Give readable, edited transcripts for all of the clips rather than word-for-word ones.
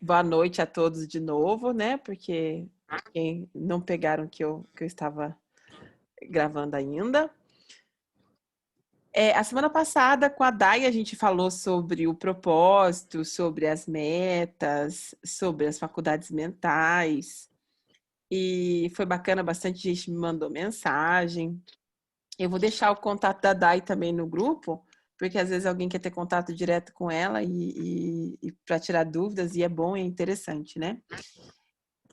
Boa noite a todos de novo, né? Porque quem não pegaram que eu estava gravando ainda. A semana passada, com a Dai, a gente falou sobre o propósito, sobre as metas, sobre as faculdades mentais. E foi bacana, bastante gente me mandou mensagem. Eu vou deixar o contato da Dai também no grupo, porque às vezes alguém quer ter contato direto com ela e para tirar dúvidas, e é bom e é interessante, né?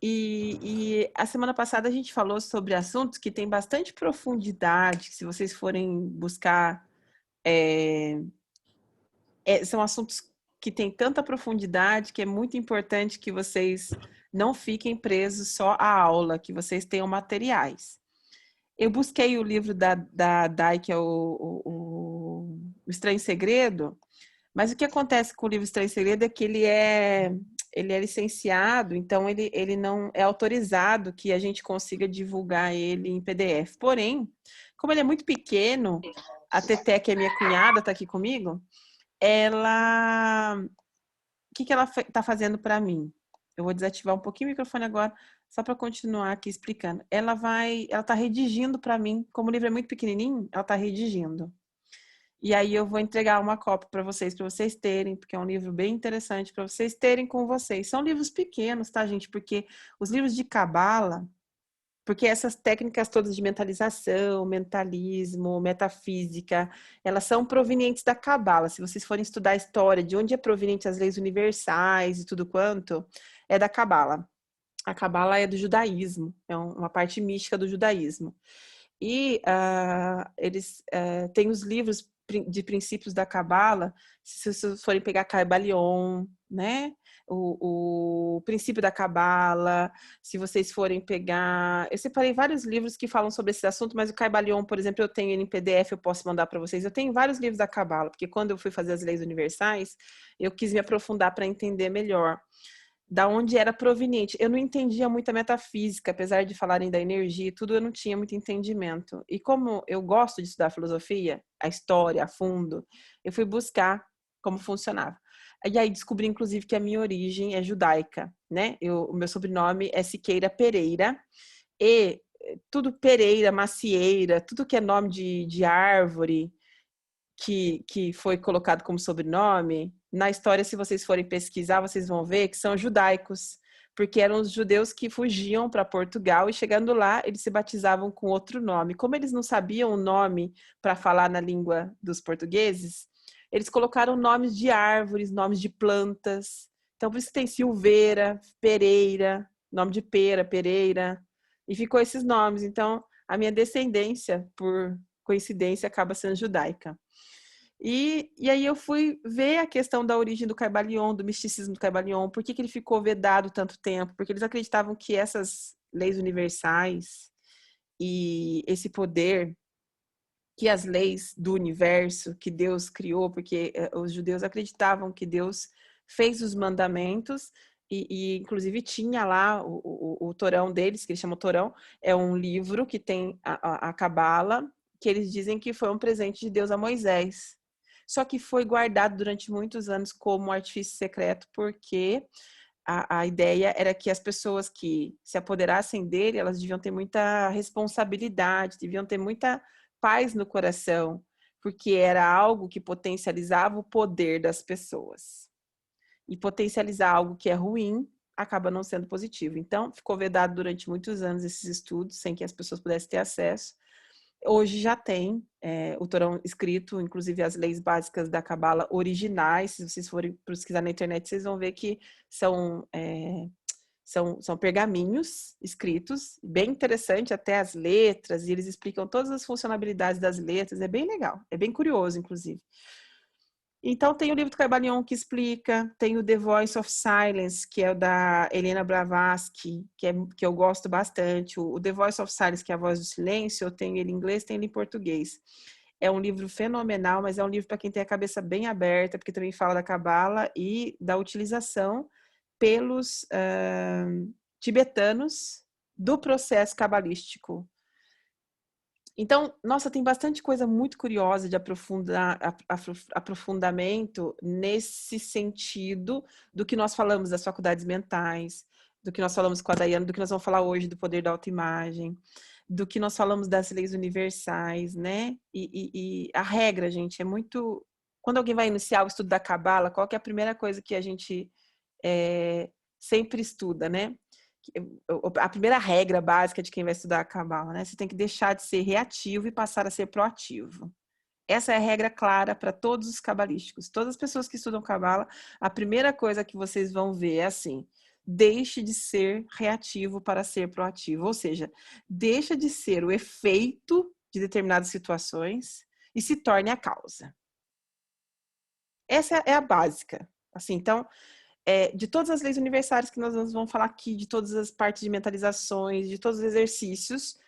E a semana passada a gente falou sobre assuntos que têm bastante profundidade, que se vocês forem buscar, são assuntos que têm tanta profundidade que é muito importante que vocês não fiquem presos só à aula, que vocês tenham materiais. Eu busquei o livro da Dai, que é o Estranho Segredo, mas o que acontece com o livro Estranho Segredo é que ele é licenciado, então ele não é autorizado que a gente consiga divulgar ele em PDF. Porém, como ele é muito pequeno, a Teté, que é minha cunhada, está aqui comigo, o que ela está fazendo para mim? Eu vou desativar um pouquinho o microfone agora, só para continuar aqui explicando. Ela está redigindo para mim, como o livro é muito pequenininho, ela está redigindo. E aí eu vou entregar uma cópia para vocês terem, porque é um livro bem interessante para vocês terem com vocês. São livros pequenos, tá, gente? Porque os livros de cabala, porque essas técnicas todas de mentalização, mentalismo, metafísica, elas são provenientes da cabala. Se vocês forem estudar a história de onde é proveniente as leis universais e tudo quanto, é da cabala. A cabala é do judaísmo, é uma parte mística do judaísmo. E eles têm os livros de princípios da Cabala, se vocês forem pegar Caibalion, né? O princípio da Cabala, se vocês forem pegar... Eu separei vários livros que falam sobre esse assunto, mas o Caibalion, por exemplo, eu tenho ele em PDF, eu posso mandar para vocês. Eu tenho vários livros da Cabala, porque quando eu fui fazer as leis universais, eu quis me aprofundar para entender melhor da onde era proveniente. Eu não entendia muito a metafísica, apesar de falarem da energia e tudo, eu não tinha muito entendimento. E como eu gosto de estudar filosofia, a história a fundo, eu fui buscar como funcionava. E aí descobri, inclusive, que a minha origem é judaica, né? O meu sobrenome é Siqueira Pereira, e tudo Pereira, Macieira, tudo que é nome de árvore, que foi colocado como sobrenome, na história, se vocês forem pesquisar, vocês vão ver que são judaicos, porque eram os judeus que fugiam para Portugal e chegando lá, eles se batizavam com outro nome. Como eles não sabiam o nome para falar na língua dos portugueses, eles colocaram nomes de árvores, nomes de plantas. Então, por isso tem Silveira, Pereira, nome de pera, Pereira, e ficou esses nomes. Então, a minha descendência, por coincidência, acaba sendo judaica. E aí eu fui ver a questão da origem do Caibalion, do misticismo do Caibalion, por que ele ficou vedado tanto tempo? Porque eles acreditavam que essas leis universais e esse poder que as leis do universo que Deus criou, porque os judeus acreditavam que Deus fez os mandamentos e inclusive tinha lá o Torão deles, que eles chamam Torão, é um livro que tem a Cabala, que eles dizem que foi um presente de Deus a Moisés. Só que foi guardado durante muitos anos como um artifício secreto, porque a ideia era que as pessoas que se apoderassem dele, elas deviam ter muita responsabilidade, deviam ter muita paz no coração, porque era algo que potencializava o poder das pessoas. E potencializar algo que é ruim acaba não sendo positivo. Então, ficou vedado durante muitos anos esses estudos, sem que as pessoas pudessem ter acesso. Hoje já tem o Torão escrito, inclusive as leis básicas da Cabala originais. Se vocês forem pesquisar na internet, vocês vão ver que são pergaminhos escritos, bem interessante, até as letras, e eles explicam todas as funcionalidades das letras, é bem legal, é bem curioso, inclusive. Então, tem o livro do Caibalion que explica, tem o The Voice of Silence, que é o da Helena Blavatsky, que eu gosto bastante. O The Voice of Silence, que é a voz do silêncio, eu tenho ele em inglês, tenho ele em português. É um livro fenomenal, mas é um livro para quem tem a cabeça bem aberta, porque também fala da Cabala e da utilização pelos tibetanos do processo cabalístico. Então, nossa, tem bastante coisa muito curiosa de aprofundamento nesse sentido do que nós falamos das faculdades mentais, do que nós falamos com a Daiane, do que nós vamos falar hoje do poder da autoimagem, do que nós falamos das leis universais, né? E a regra, gente, é muito... Quando alguém vai iniciar o estudo da Cabala, qual que é a primeira coisa que a gente sempre estuda, né? A primeira regra básica de quem vai estudar a Cabala, né? Você tem que deixar de ser reativo e passar a ser proativo. Essa é a regra clara para todos os cabalísticos. Todas as pessoas que estudam Cabala, a primeira coisa que vocês vão ver é assim: deixe de ser reativo para ser proativo. Ou seja, deixa de ser o efeito de determinadas situações e se torne a causa. Essa é a básica. Assim, então, de todas as leis universais que nós vamos falar aqui, de todas as partes de mentalizações, de todos os exercícios,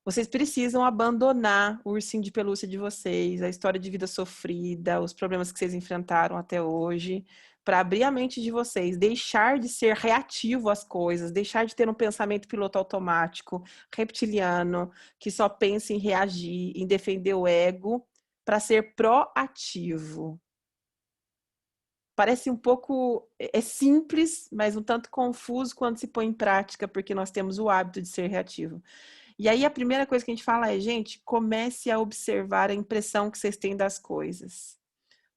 vocês precisam abandonar o ursinho de pelúcia de vocês, a história de vida sofrida, os problemas que vocês enfrentaram até hoje, para abrir a mente de vocês, deixar de ser reativo às coisas, deixar de ter um pensamento piloto automático, reptiliano, que só pensa em reagir, em defender o ego, para ser proativo. Parece um pouco, é simples, mas um tanto confuso quando se põe em prática, porque nós temos o hábito de ser reativo. E aí a primeira coisa que a gente fala é, gente, comece a observar a impressão que vocês têm das coisas.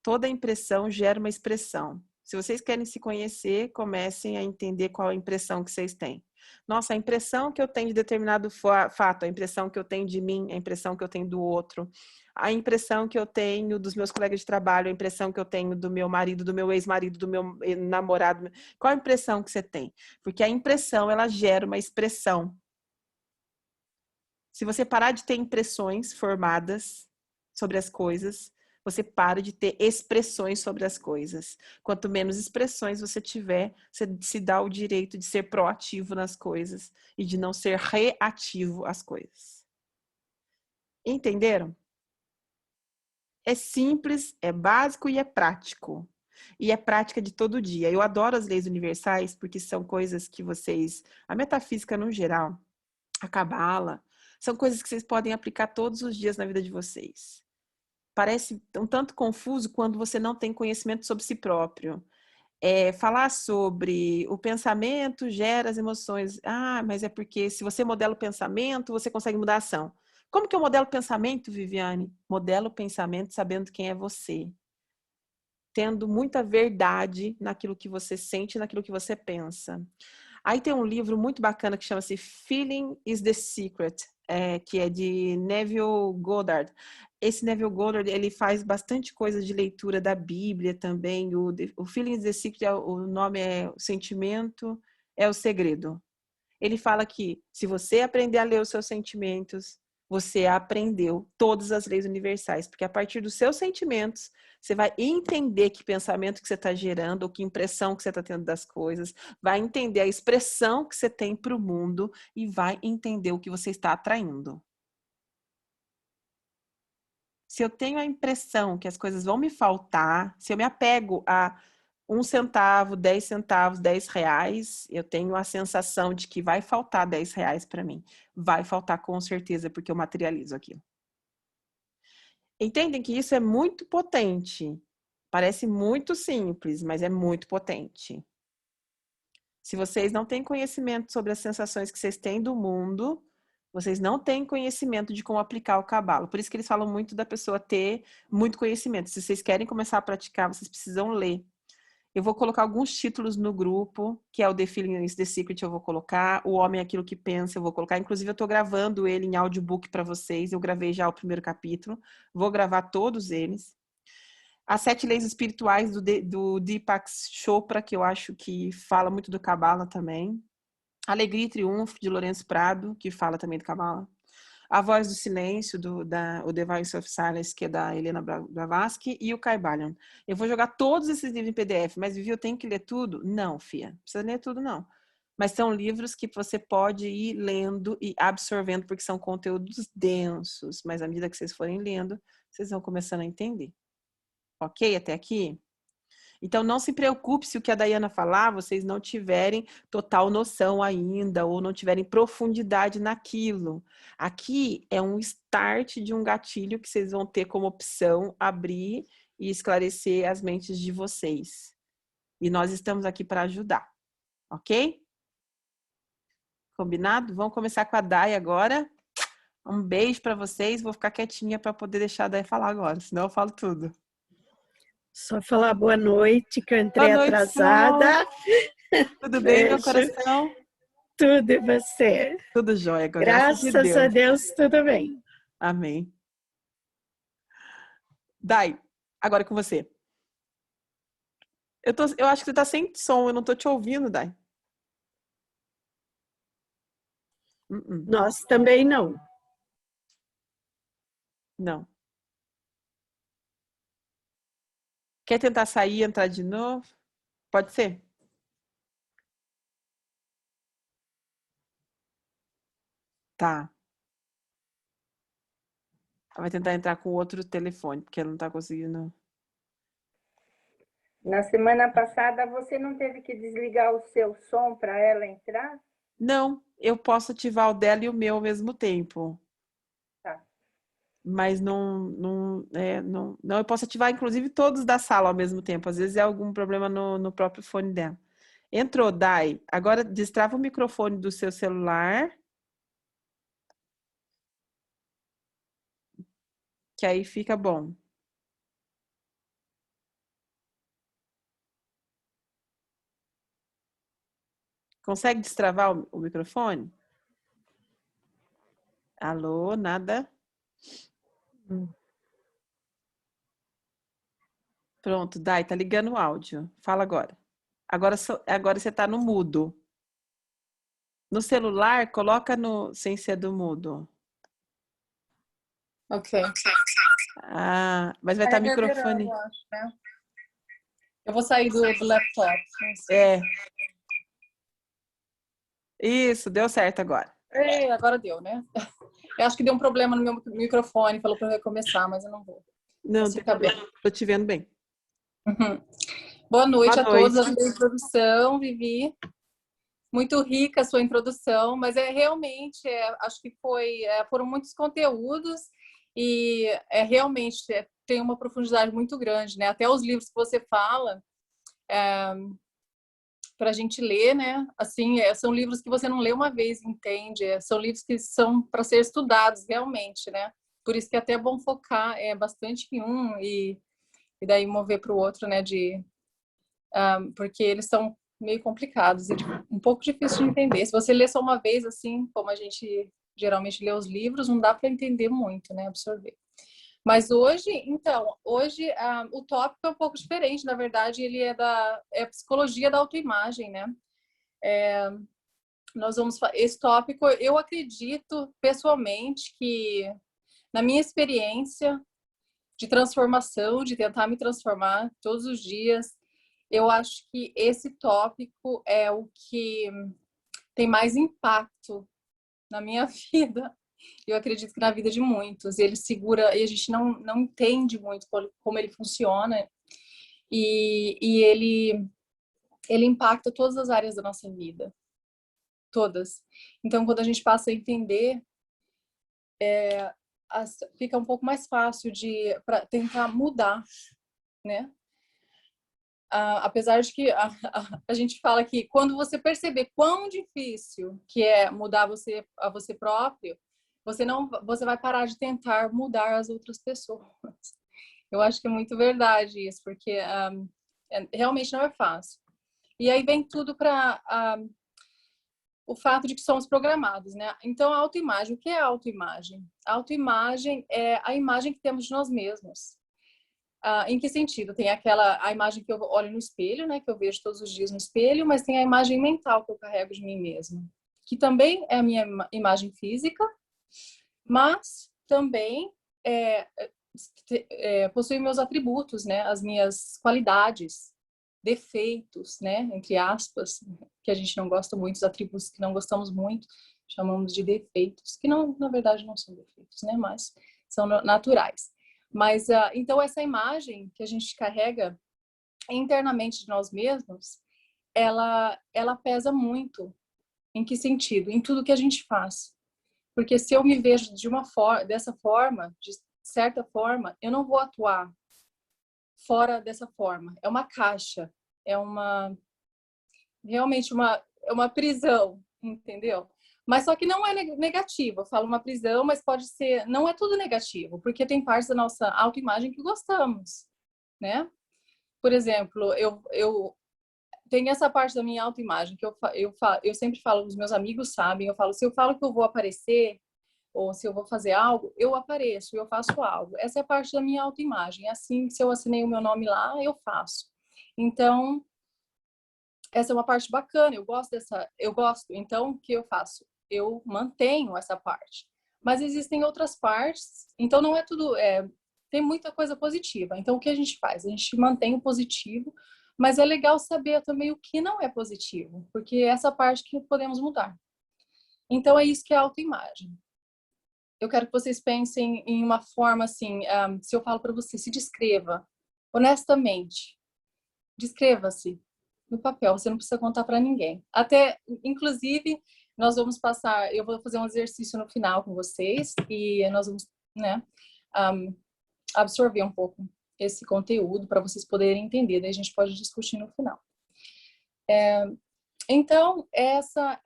Toda impressão gera uma expressão. Se vocês querem se conhecer, comecem a entender qual a impressão que vocês têm. Nossa, a impressão que eu tenho de determinado fato, a impressão que eu tenho de mim, a impressão que eu tenho do outro, a impressão que eu tenho dos meus colegas de trabalho, a impressão que eu tenho do meu marido, do meu ex-marido, do meu namorado. Qual a impressão que você tem? Porque a impressão, ela gera uma expressão. Se você parar de ter impressões formadas sobre as coisas, você para de ter expressões sobre as coisas. Quanto menos expressões você tiver, você se dá o direito de ser proativo nas coisas e de não ser reativo às coisas. Entenderam? É simples, é básico e é prático. E é prática de todo dia. Eu adoro as leis universais porque são coisas que vocês... A metafísica no geral, a cabala, são coisas que vocês podem aplicar todos os dias na vida de vocês. Parece um tanto confuso quando você não tem conhecimento sobre si próprio. Falar sobre o pensamento gera as emoções. Ah, mas é porque se você modela o pensamento, você consegue mudar a ação. Como que eu modelo o pensamento, Viviane? Modelo o pensamento sabendo quem é você. Tendo muita verdade naquilo que você sente, naquilo que você pensa. Aí tem um livro muito bacana que chama-se Feeling is the Secret, que é de Neville Goddard. Esse Neville Goddard, ele faz bastante coisa de leitura da Bíblia também. O Feeling is the Secret, o nome é o sentimento, é o segredo. Ele fala que se você aprender a ler os seus sentimentos, você aprendeu todas as leis universais, porque a partir dos seus sentimentos, você vai entender que pensamento que você está gerando, ou que impressão que você está tendo das coisas, vai entender a expressão que você tem para o mundo e vai entender o que você está atraindo. Se eu tenho a impressão que as coisas vão me faltar, se eu me apego a 1 centavo, 10 centavos, 10 reais, eu tenho a sensação de que vai faltar 10 reais para mim. Vai faltar com certeza, porque eu materializo aquilo. Entendem que isso é muito potente. Parece muito simples, mas é muito potente. Se vocês não têm conhecimento sobre as sensações que vocês têm do mundo, vocês não têm conhecimento de como aplicar o cabala. Por isso que eles falam muito da pessoa ter muito conhecimento. Se vocês querem começar a praticar, vocês precisam ler. Eu vou colocar alguns títulos no grupo, que é o The Feeling is the Secret, eu vou colocar. O Homem é Aquilo que Pensa, eu vou colocar. Inclusive, eu estou gravando ele em audiobook para vocês. Eu gravei já o primeiro capítulo. Vou gravar todos eles. As 7 Leis Espirituais do Deepak Chopra, que eu acho que fala muito do Cabala também. Alegria e Triunfo, de Lourenço Prado, que fala também do Cabala. A Voz do Silêncio, o The Voice of Silence, que é da Helena Blavatsky, e o Kybalion. Eu vou jogar todos esses livros em PDF, mas Vivi, eu tenho que ler tudo? Não, Fia, não precisa ler tudo, não. Mas são livros que você pode ir lendo e absorvendo, porque são conteúdos densos, mas à medida que vocês forem lendo, vocês vão começando a entender. Ok? Até aqui? Então, não se preocupe se o que a Daiana falar, vocês não tiverem total noção ainda, ou não tiverem profundidade naquilo. Aqui é um start de um gatilho que vocês vão ter como opção abrir e esclarecer as mentes de vocês. E nós estamos aqui para ajudar, ok? Combinado? Vamos começar com a Dai agora. Um beijo para vocês. Vou ficar quietinha para poder deixar a Dai falar agora, senão eu falo tudo. Só falar boa noite, que eu entrei Boa noite, atrasada. Sol. Tudo bem, meu coração? Tudo e você? Tudo jóia, com a graça de Graças a Deus. Deus, tudo bem. Amém. Dai, agora é com você. Eu acho que você tá sem som, eu não tô te ouvindo, Dai. Nós também não. Não. Quer tentar sair e entrar de novo? Pode ser? Tá. Ela vai tentar entrar com outro telefone, porque ela não tá conseguindo. Na semana passada, você não teve que desligar o seu som para ela entrar? Não, eu posso ativar o dela e o meu ao mesmo tempo. Tá. Mas não, eu posso ativar inclusive todos da sala ao mesmo tempo. Às vezes é algum problema no próprio fone dela. Entrou, Dai. Agora destrava o microfone do seu celular. Que aí fica bom. Consegue destravar o microfone? Alô, nada? Pronto, Dai, tá ligando o áudio. Fala agora. Agora você tá no mudo. No celular, coloca no sem ser do mudo. Ok. Ah, mas vai estar microfone. Eu acho, né? Eu vou sair do laptop. É. Isso, deu certo agora. Ei, agora deu, né? Eu acho que deu um problema no meu microfone, falou para eu recomeçar, mas eu não vou. Não, tem problema. Tô te vendo bem. Uhum. Boa noite Boa a todos. noite. A sua introdução, Vivi. Muito rica a sua introdução, mas realmente, acho que foram muitos conteúdos e realmente tem uma profundidade muito grande, né? Até os livros que você fala, para a gente ler, né? Assim, são livros que você não lê uma vez e entende. São livros que são para ser estudados realmente, né? Por isso que é até bom focar bastante em um e daí mover para o outro, né? Porque eles são meio complicados e um pouco difícil de entender. Se você lê só uma vez, assim, como a gente geralmente lê os livros, não dá para entender muito, né? Absorver. Mas hoje, o tópico é um pouco diferente. Na verdade, ele é a psicologia da autoimagem, né? Esse tópico, eu acredito pessoalmente que, na minha experiência de transformação, de tentar me transformar todos os dias, eu acho que esse tópico é o que tem mais impacto na minha vida. Eu acredito que na vida de muitos. Ele segura, e a gente não entende muito como ele funciona. E ele impacta todas as áreas da nossa vida. Todas. Então, quando a gente passa a entender, fica um pouco mais fácil para tentar mudar, né? Apesar de que a gente fala que quando você perceber quão difícil que é mudar a você próprio, você vai parar de tentar mudar as outras pessoas. Eu acho que é muito verdade isso, porque realmente não é fácil. E aí vem tudo para o fato de que somos programados, né? Então, a autoimagem, o que é a autoimagem? A autoimagem é a imagem que temos de nós mesmos. Em que sentido? Tem a imagem que eu olho no espelho, né? Que eu vejo todos os dias no espelho, mas tem a imagem mental que eu carrego de mim mesma, que também é a minha imagem física, mas também possui meus atributos, né? As minhas qualidades, defeitos, né? Entre aspas, que a gente não gosta muito, os atributos que não gostamos muito, chamamos de defeitos, que não, na verdade não são defeitos, né? Mas são naturais. Mas, então, essa imagem que a gente carrega internamente de nós mesmos, ela pesa muito. Em que sentido? Em tudo que a gente faz. Porque se eu me vejo dessa forma, de certa forma, eu não vou atuar fora dessa forma. É uma caixa, realmente é uma prisão, entendeu? Mas só que não é negativo. Eu falo uma prisão, mas pode ser, não é tudo negativo, porque tem partes da nossa autoimagem que gostamos, né? Por exemplo, eu tenho essa parte da minha autoimagem que eu sempre falo, os meus amigos sabem, eu falo, se eu falo que eu vou aparecer, ou se eu vou fazer algo, eu apareço, eu faço algo. Essa é a parte da minha autoimagem. Assim, se eu assinei o meu nome lá, eu faço. Então, essa é uma parte bacana, eu gosto. Então, o que eu faço? Eu mantenho essa parte. Mas existem outras partes, então não é tudo, tem muita coisa positiva. Então, o que a gente faz? A gente mantém o positivo, mas é legal saber também o que não é positivo, porque é essa parte que podemos mudar. Então, é isso que é a autoimagem. Eu quero que vocês pensem em uma forma assim, se eu falo para você, se descreva honestamente. Descreva-se no papel, você não precisa contar para ninguém. Até, inclusive, eu vou fazer um exercício no final com vocês e nós vamos, né, absorver um pouco esse conteúdo para vocês poderem entender, daí a gente pode discutir no final. Então, essa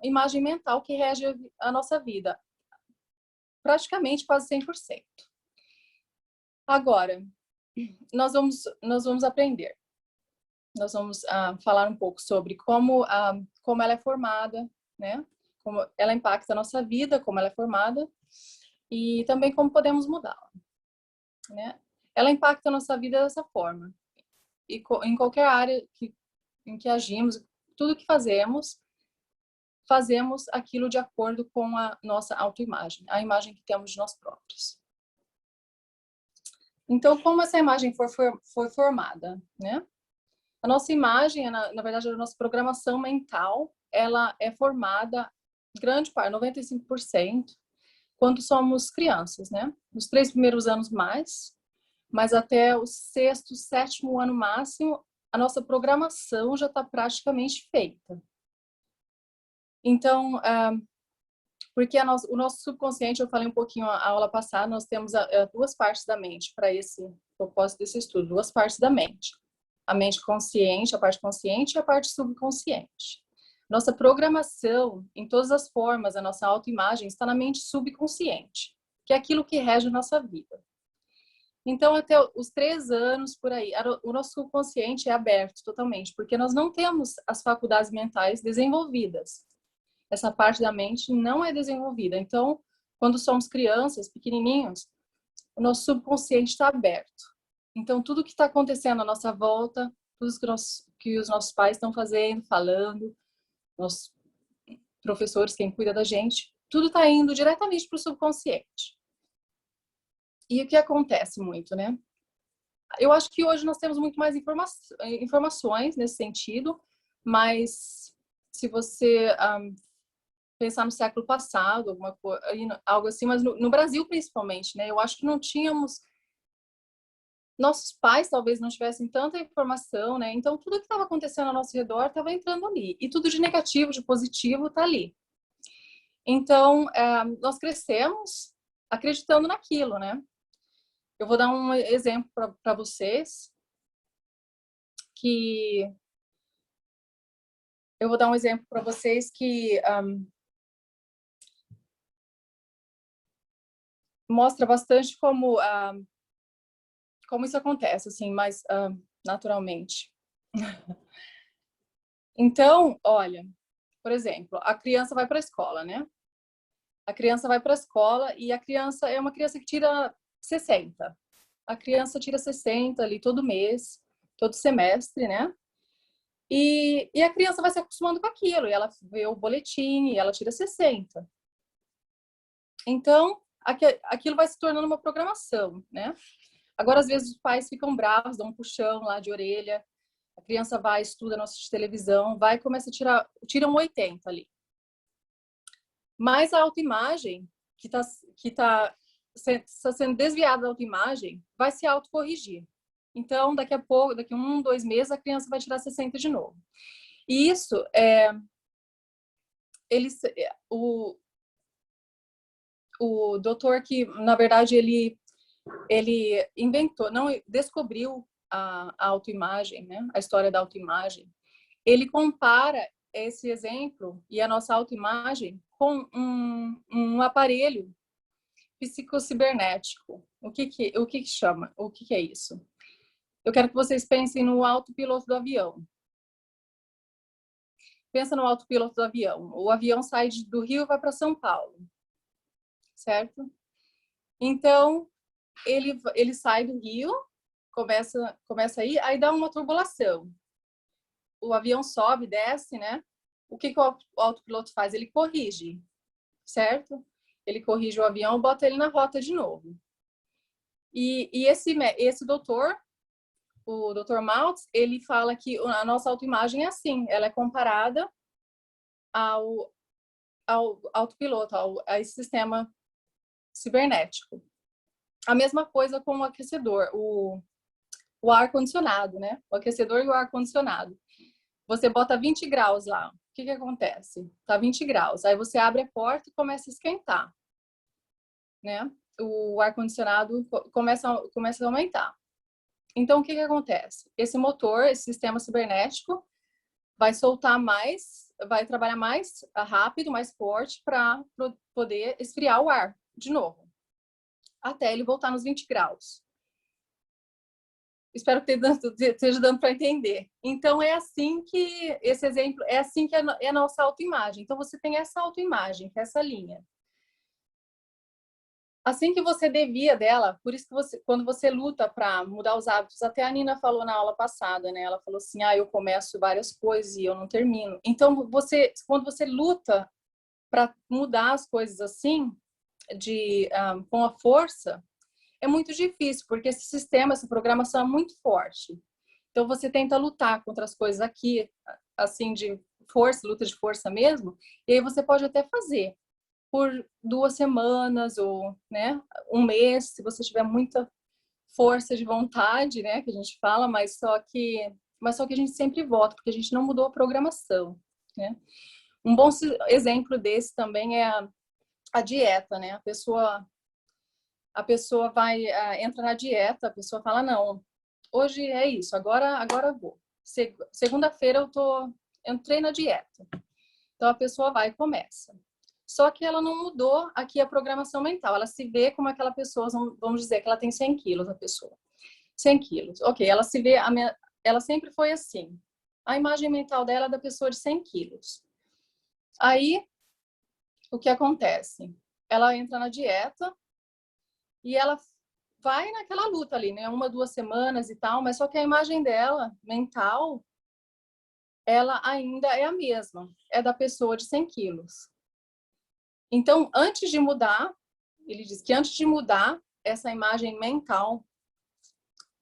imagem mental que rege a nossa vida, praticamente quase 100%. Agora, nós vamos aprender. Nós vamos falar um pouco sobre como ela é formada, né? Como ela impacta a nossa vida, como ela é formada e também como podemos mudá-la, né? Ela impacta a nossa vida dessa forma. E em qualquer área em que agimos, tudo que fazemos aquilo de acordo com a nossa autoimagem, a imagem que temos de nós próprios. Então, como essa imagem foi formada, né? A nossa imagem, na verdade, a nossa programação mental, ela é formada, grande parte, 95%, quando somos crianças, né? Nos 3 primeiros anos mais, mas até o 6º, 7º ano máximo, a nossa programação já está praticamente feita. Então, porque o nosso subconsciente, eu falei um pouquinho a aula passada, nós temos 2 partes da mente para esse propósito desse estudo, 2 partes da mente. A mente consciente, a parte consciente e a parte subconsciente. Nossa programação, em todas as formas, a nossa autoimagem está na mente subconsciente, que é aquilo que rege a nossa vida. Então, até os 3 anos, por aí, o nosso subconsciente é aberto totalmente, porque nós não temos as faculdades mentais desenvolvidas. Essa parte da mente não é desenvolvida. Então, quando somos crianças, pequenininhos, o nosso subconsciente está aberto. Então, tudo que está acontecendo à nossa volta, tudo que os nossos pais estão fazendo, falando, os professores, quem cuida da gente, tudo está indo diretamente para o subconsciente. E o que acontece muito, né? Eu acho que hoje nós temos muito mais informações nesse sentido, mas se você pensar no século passado, algo assim, mas no Brasil principalmente, né? Eu acho que não tínhamos... Nossos pais talvez não tivessem tanta informação, né? Então, tudo que estava acontecendo ao nosso redor estava entrando ali. E tudo de negativo, de positivo, está ali. Então, nós crescemos acreditando naquilo, né? Eu vou dar um exemplo para vocês que mostra bastante como isso acontece, assim, mais naturalmente. Então, olha, por exemplo, a criança vai para a escola, né? A criança vai para a escola e a criança é uma criança que tira 60. A criança tira 60 ali todo mês, todo semestre, né? E a criança vai se acostumando com aquilo, e ela vê o boletim e ela tira 60. Então, aquilo vai se tornando uma programação, né? Agora, às vezes, os pais ficam bravos, dão um puxão lá de orelha, a criança vai, estuda, não assiste televisão, vai e começa a tira um 80 ali. Mas a autoimagem, que está sendo desviada da autoimagem, vai se autocorrigir. Então, daqui a pouco, daqui a 1, 2 meses, a criança vai tirar 60 de novo. E isso, o doutor que, na verdade, ele inventou, não descobriu a autoimagem, né? A história da autoimagem. Ele compara esse exemplo e a nossa autoimagem com um aparelho psicocibernético. O que chama? O que é isso? Eu quero que vocês pensem no autopiloto do avião. Pensa no autopiloto do avião. O avião sai do Rio e vai para São Paulo, certo? Então, ele sai do Rio, começa a ir, aí dá uma turbulação. O avião sobe, desce, né? O que o autopiloto faz? Ele corrige, certo? Ele corrige o avião, bota ele na rota de novo. E esse doutor, o Dr. Maltz, ele fala que a nossa autoimagem é assim, ela é comparada ao autopiloto, a esse sistema cibernético. A mesma coisa com o aquecedor, o ar-condicionado, né? O aquecedor e o ar-condicionado. Você bota 20 graus lá, o que acontece? Tá 20 graus, aí você abre a porta e começa a esquentar, né? O ar-condicionado começa a aumentar. Então, o que acontece? Esse motor, esse sistema cibernético, vai soltar mais, vai trabalhar mais rápido, mais forte, para poder esfriar o ar de novo, até ele voltar nos 20 graus. Espero que esteja dando para entender. Então, é assim que, esse exemplo, é assim que é a nossa autoimagem. Então, você tem essa autoimagem, que é essa linha. Assim que você devia dela, por isso que quando você luta para mudar os hábitos, até a Nina falou na aula passada, né? Ela falou assim, eu começo várias coisas e eu não termino. Então, quando você luta para mudar as coisas assim, com a força, é muito difícil, porque esse sistema, essa programação é muito forte. Então, você tenta lutar contra as coisas aqui, assim, de força, luta de força mesmo, e aí você pode até fazer por 2 semanas ou, né, 1 mês, se você tiver muita força de vontade, né, que a gente fala, mas só que a gente sempre volta, porque a gente não mudou a programação, né? Um bom exemplo desse também é a dieta, né? A pessoa vai, entra na dieta, a pessoa fala, não, hoje é isso, agora eu vou. Segunda-feira eu entrei na dieta. Então a pessoa vai e começa. Só que ela não mudou aqui a programação mental. Ela se vê como aquela pessoa, vamos dizer que ela tem 100 quilos, a pessoa. 100 quilos. Ok, ela se vê, ela sempre foi assim. A imagem mental dela é da pessoa de 100 quilos. Aí, o que acontece? Ela entra na dieta e ela vai naquela luta ali, né? 1, 2 semanas e tal, mas só que a imagem dela, mental, ela ainda é a mesma. É da pessoa de 100 quilos. Então, antes de mudar, ele diz que antes de mudar essa imagem mental,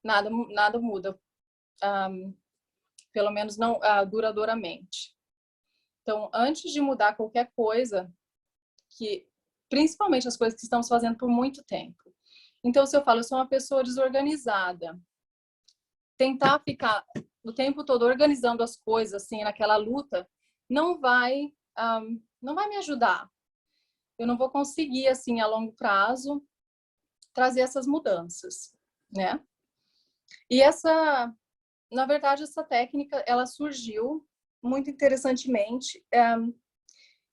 nada muda, pelo menos não duradouramente. Então, antes de mudar qualquer coisa, principalmente as coisas que estamos fazendo por muito tempo. Então, se eu falo, eu sou uma pessoa desorganizada, tentar ficar o tempo todo organizando as coisas, assim, naquela luta, não vai me ajudar. Eu não vou conseguir, assim, a longo prazo, trazer essas mudanças, né? E na verdade, essa técnica, ela surgiu muito interessantemente.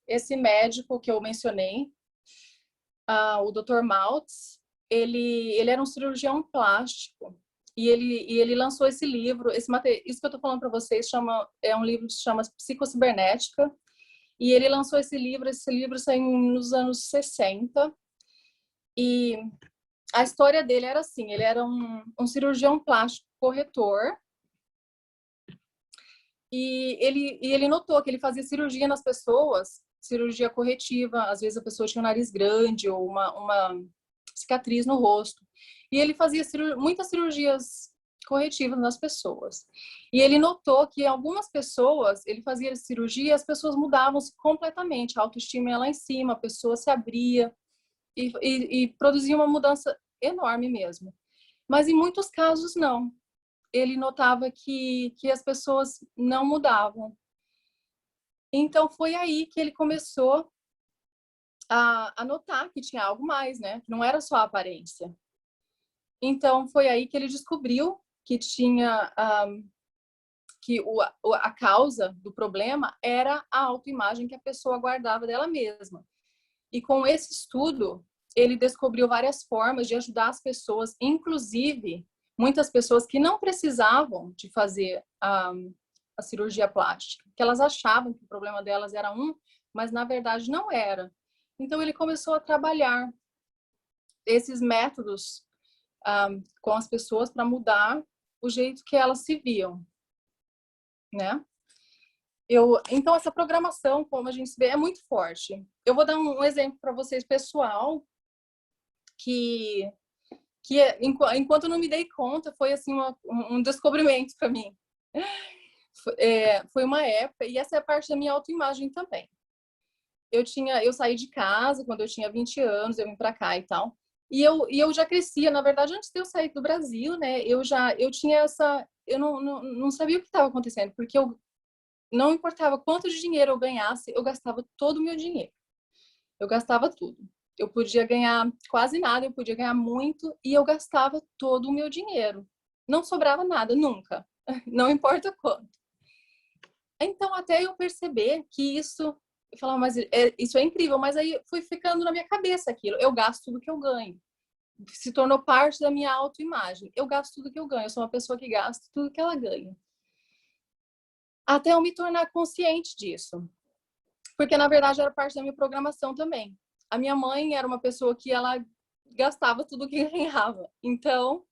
Esse médico que eu mencionei, o Dr. Maltz, ele era um cirurgião plástico e ele lançou esse livro, isso que eu estou falando para vocês é um livro que se chama Psicocibernética. E ele lançou esse livro saiu nos anos 60. E a história dele era assim, ele era um cirurgião plástico corretor. E ele notou que ele fazia cirurgia nas pessoas, cirurgia corretiva, às vezes a pessoa tinha um nariz grande ou uma cicatriz no rosto. E ele fazia muitas cirurgias corretivas nas pessoas. E ele notou que algumas pessoas, ele fazia cirurgia, as pessoas mudavam-se completamente, a autoestima ia lá em cima, a pessoa se abria e produzia uma mudança enorme mesmo. Mas em muitos casos não. ele notava que as pessoas não mudavam. Então, foi aí que ele começou a notar que tinha algo mais, né? Que não era só a aparência. Então, foi aí que ele descobriu que tinha... que a causa do problema era a autoimagem que a pessoa guardava dela mesma. E com esse estudo, ele descobriu várias formas de ajudar as pessoas, inclusive muitas pessoas que não precisavam de fazer a cirurgia plástica, que elas achavam que o problema delas era mas na verdade não era. Então ele começou a trabalhar esses métodos com as pessoas para mudar o jeito que elas se viam, né? Então essa programação, como a gente vê, é muito forte. Eu vou dar um exemplo para vocês pessoal que enquanto eu não me dei conta, foi assim um descobrimento para mim. Foi uma época, e essa é a parte da minha autoimagem também. Eu saí de casa quando eu tinha 20 anos, eu vim para cá e tal. E eu já crescia, na verdade, antes de eu sair do Brasil, né? Eu tinha eu não sabia o que estava acontecendo, porque eu não importava quanto de dinheiro eu ganhasse, eu gastava todo o meu dinheiro. Eu gastava tudo. Eu podia ganhar quase nada, eu podia ganhar muito, e eu gastava todo o meu dinheiro. Não sobrava nada, nunca. Não importa quanto. Então, até eu perceber que isso... Eu falava, mas isso é incrível, mas aí foi ficando na minha cabeça aquilo. Eu gasto tudo que eu ganho. Se tornou parte da minha autoimagem. Eu gasto tudo que eu ganho. Eu sou uma pessoa que gasta tudo que ela ganha. Até eu me tornar consciente disso. Porque, na verdade, era parte da minha programação também. A minha mãe era uma pessoa que ela gastava tudo que ganhava. Então,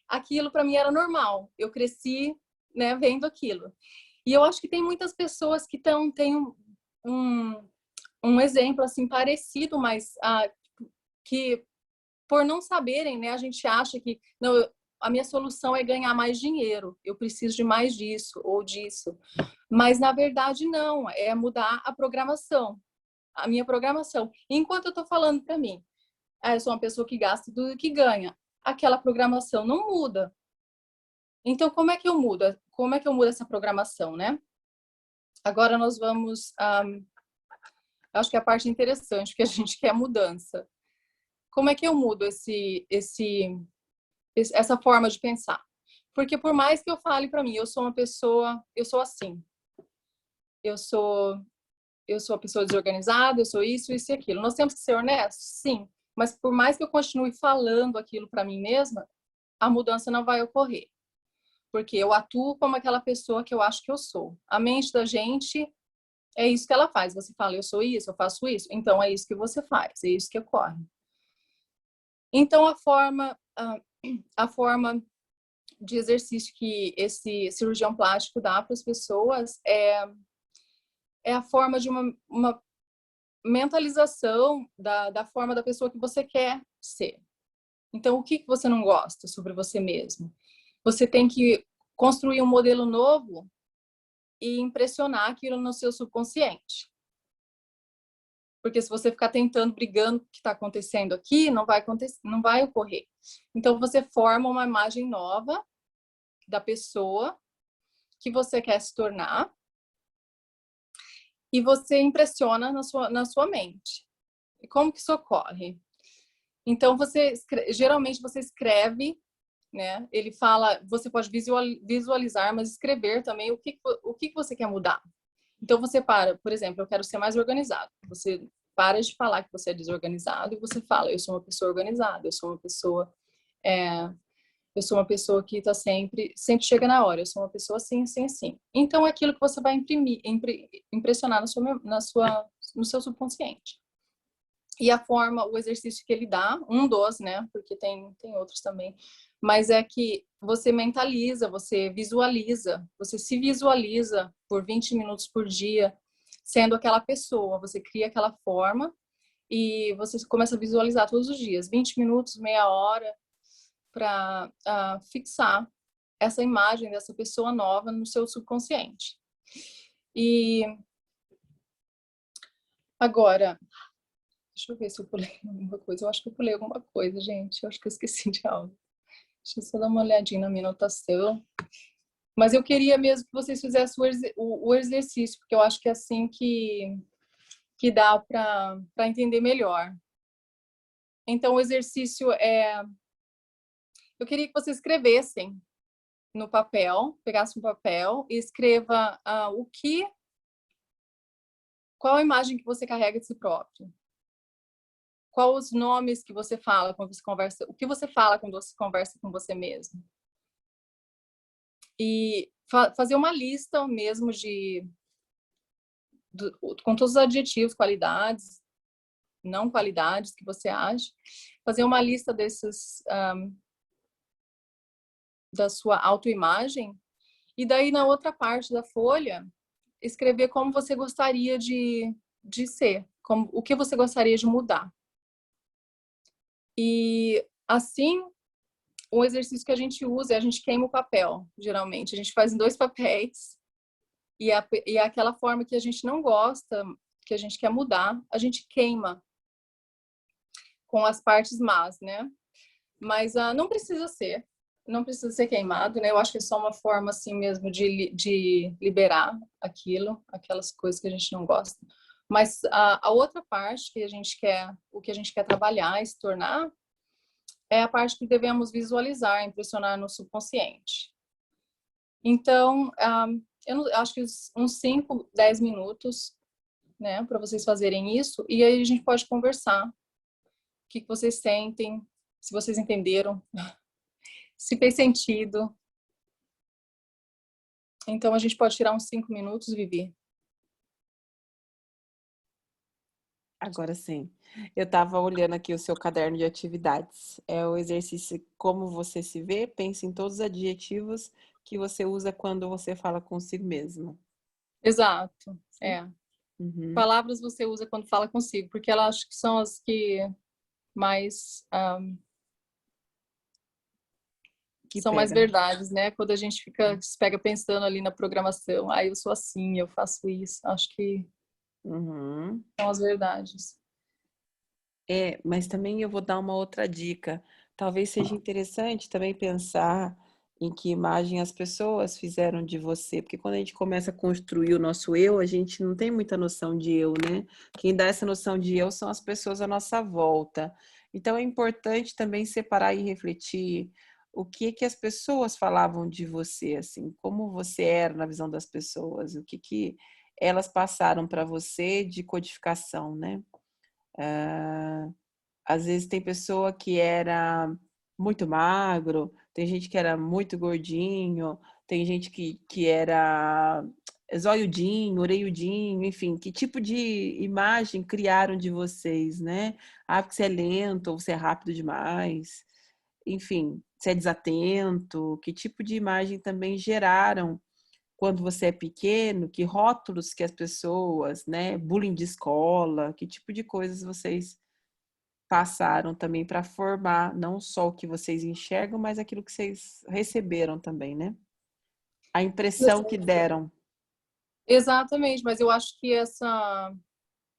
aquilo para mim era normal. Eu cresci, né, vendo aquilo. E eu acho que tem muitas pessoas que têm um exemplo assim parecido, mas que por não saberem, né, a gente acha que não, a minha solução é ganhar mais dinheiro, eu preciso de mais disso ou disso. Mas na verdade não, é mudar a programação, a minha programação. Enquanto eu estou falando para mim, eu sou uma pessoa que gasta tudo que ganha, aquela programação não muda. Então como é que eu mudo? Como é que eu mudo essa programação, né? Agora nós vamos... acho que é a parte interessante, porque a gente quer mudança. Como é que eu mudo essa forma de pensar? Porque por mais que eu fale para mim, eu sou assim. Eu sou a pessoa desorganizada, eu sou isso e aquilo. Nós temos que ser honestos? Sim. Mas por mais que eu continue falando aquilo para mim mesma, a mudança não vai ocorrer. Porque eu atuo como aquela pessoa que eu acho que eu sou. A mente da gente é isso que ela faz. Você fala, eu sou isso, eu faço isso. Então, é isso que você faz, é isso que ocorre. Então, a forma de exercício que esse cirurgião plástico dá para as pessoas é a forma de uma mentalização da forma da pessoa que você quer ser. Então, o que você não gosta sobre você mesmo? Você tem que construir um modelo novo e impressionar aquilo no seu subconsciente. Porque se você ficar tentando, brigando com o que está acontecendo aqui, não vai acontecer, não vai ocorrer. Então, você forma uma imagem nova da pessoa que você quer se tornar e você impressiona na sua mente. E como que isso ocorre? Então, geralmente você escreve, né? Ele fala, você pode visualizar, mas escrever também o que você quer mudar. Então, você por exemplo, eu quero ser mais organizado. Você para de falar que você é desorganizado e você fala, eu sou uma pessoa organizada, eu sou uma pessoa que está sempre chega na hora, eu sou uma pessoa assim, assim, assim. Então, é aquilo que você vai impressionar no seu subconsciente. E o exercício que ele dá, né, porque tem outros também, mas é que você mentaliza, você visualiza, você se visualiza por 20 minutos por dia, sendo aquela pessoa, você cria aquela forma e você começa a visualizar todos os dias, 20 minutos, meia hora, para fixar essa imagem dessa pessoa nova no seu subconsciente. E agora, deixa eu ver se eu pulei alguma coisa. Eu acho que eu pulei alguma coisa, gente. Eu acho que eu esqueci de algo. Deixa eu só dar uma olhadinha na minha anotação. Mas eu queria mesmo que vocês fizessem o exercício, porque eu acho que é assim que dá para entender melhor. Então, o exercício é... Eu queria que vocês escrevessem no papel, pegassem um papel e escreva qual a imagem que você carrega de si próprio. Quais os nomes que você fala quando você conversa, o que você fala quando você conversa com você mesmo. E fazer uma lista mesmo com todos os adjetivos, qualidades, não qualidades que você acha. Fazer uma lista desses, da sua autoimagem. E daí, na outra parte da folha, escrever como você gostaria de ser, o que você gostaria de mudar. E assim, o exercício que a gente usa é a gente queima o papel, geralmente. A gente faz em 2 papéis e aquela forma que a gente não gosta, que a gente quer mudar, a gente queima com as partes más, né? Mas não precisa ser queimado, né? Eu acho que é só uma forma assim mesmo de liberar aquelas coisas que a gente não gosta. Mas a outra parte que a gente quer trabalhar e se tornar é a parte que devemos visualizar, impressionar no subconsciente. Então, eu acho que uns 5, 10 minutos, né, para vocês fazerem isso, e aí a gente pode conversar. O que vocês sentem, se vocês entenderam, se fez sentido. Então, a gente pode tirar uns 5 minutos, Vivi. Agora sim. Eu estava olhando aqui o seu caderno de atividades. É o exercício como você se vê, pense em todos os adjetivos que você usa quando você fala consigo mesmo. Exato, é. Uhum. Palavras você usa quando fala consigo, porque ela acho que são as que mais Que são mais pega. verdades, né? Quando a gente se pega pensando ali na programação, eu sou assim, eu faço isso. Acho que Uhum. são as verdades. Mas também eu vou dar uma outra dica. Talvez seja interessante também pensar em que imagem as pessoas fizeram de você, porque quando a gente começa a construir o nosso eu, a gente não tem muita noção de eu, né? Quem dá essa noção de eu são as pessoas à nossa volta. Então é importante também separar e refletir o que as pessoas falavam de você, assim, como você era na visão das pessoas, o que elas passaram para você de codificação, né? Às vezes tem pessoa que era muito magro, tem gente que era muito gordinho, tem gente que era zoiudinho, orelhudinho, enfim, que tipo de imagem criaram de vocês, né? Ah, porque você é lento, ou você é rápido demais, enfim, você é desatento, que tipo de imagem também geraram quando você é pequeno, que rótulos que as pessoas, né, bullying de escola, que tipo de coisas vocês passaram também para formar não só o que vocês enxergam, mas aquilo que vocês receberam também, né? A impressão que deram. Exatamente, mas eu acho que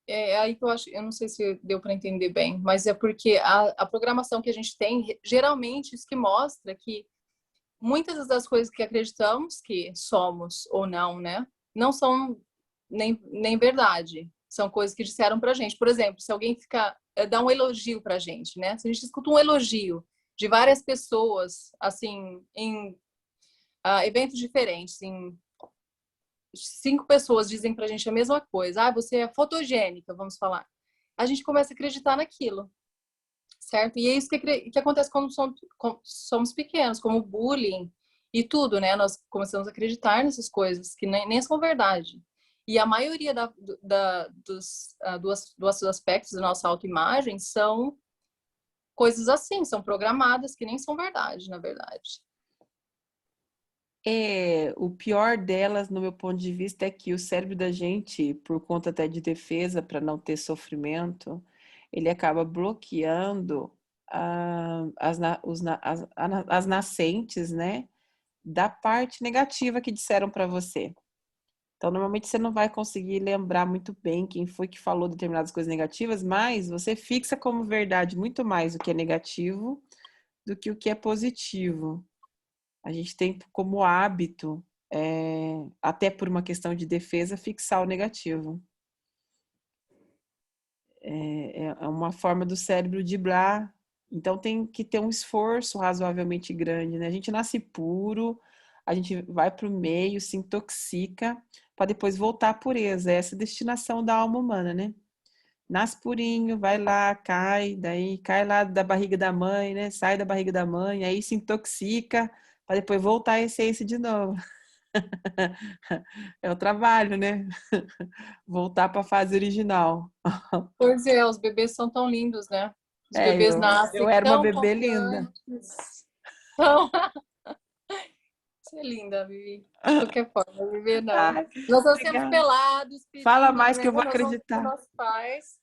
é aí que eu não sei se deu para entender bem, mas é porque a programação que a gente tem, geralmente, isso que mostra que muitas das coisas que acreditamos que somos ou não, né, não são nem verdade. São coisas que disseram pra gente. Por exemplo, se alguém dá um elogio pra gente, né? Se a gente escuta um elogio de várias pessoas, assim, em eventos diferentes, 5 pessoas dizem pra gente a mesma coisa. Ah, você é fotogênica, vamos falar. A gente começa a acreditar naquilo, certo? E é isso que acontece quando somos pequenos, como bullying e tudo, né? Nós começamos a acreditar nessas coisas que nem são verdade. E a maioria dos aspectos da nossa autoimagem são coisas assim, são programadas que nem são verdade, na verdade. O pior delas, no meu ponto de vista, é que o cérebro da gente, por conta até de defesa, para não ter sofrimento, ele acaba bloqueando as nascentes, né, da parte negativa que disseram para você. Então, normalmente você não vai conseguir lembrar muito bem quem foi que falou determinadas coisas negativas, mas você fixa como verdade muito mais o que é negativo do que o que é positivo. A gente tem como hábito até por uma questão de defesa, fixar o negativo. É uma forma do cérebro driblar. Então tem que ter um esforço razoavelmente grande, né? A gente nasce puro, a gente vai para o meio, se intoxica, para depois voltar à pureza. Essa é a destinação da alma humana, né? Nasce purinho, vai lá, cai, daí cai lá da barriga da mãe, né? Sai da barriga da mãe, aí se intoxica, para depois voltar à essência de novo. É o trabalho, né? Voltar para a fase original. Pois é, os bebês são tão lindos, né? Os É, bebês eu nascem era uma tão bebê linda. confiantes. Tão... Você é linda, Vivi. De qualquer forma, Vivi não. Ai, Nós nascemos obrigada. pelados, Fala pedindo, mais que né? eu vou Nós vamos para acreditar. nossos pais.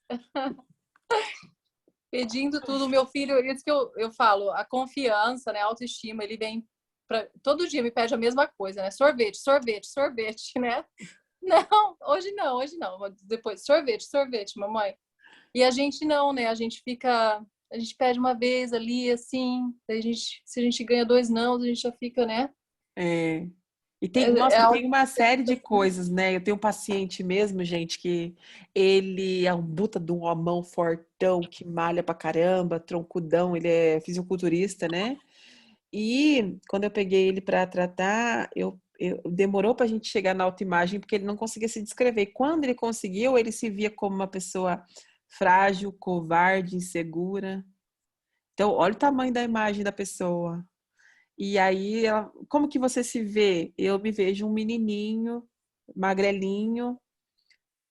Pedindo tudo. Meu filho, isso que eu falo, a confiança, né? A autoestima, ele vem todo dia me pede a mesma coisa, né? Sorvete, sorvete, sorvete, né? Não, hoje não, hoje não. Depois, sorvete, sorvete, mamãe. E a gente não, né? A gente pede uma vez ali, assim, daí se a gente ganha 2 não, a gente já fica, né? É. E É nossa, algo tem uma série de coisas, né? Eu tenho um paciente mesmo, gente, que ele é um puta de um homão fortão, que malha pra caramba, troncudão, ele é fisiculturista, né? E quando eu peguei ele para tratar, demorou pra gente chegar na autoimagem, porque ele não conseguia se descrever. Quando ele conseguiu, ele se via como uma pessoa frágil, covarde, insegura. Então, olha o tamanho da imagem da pessoa. E aí, como que você se vê? Eu me vejo um menininho, magrelinho,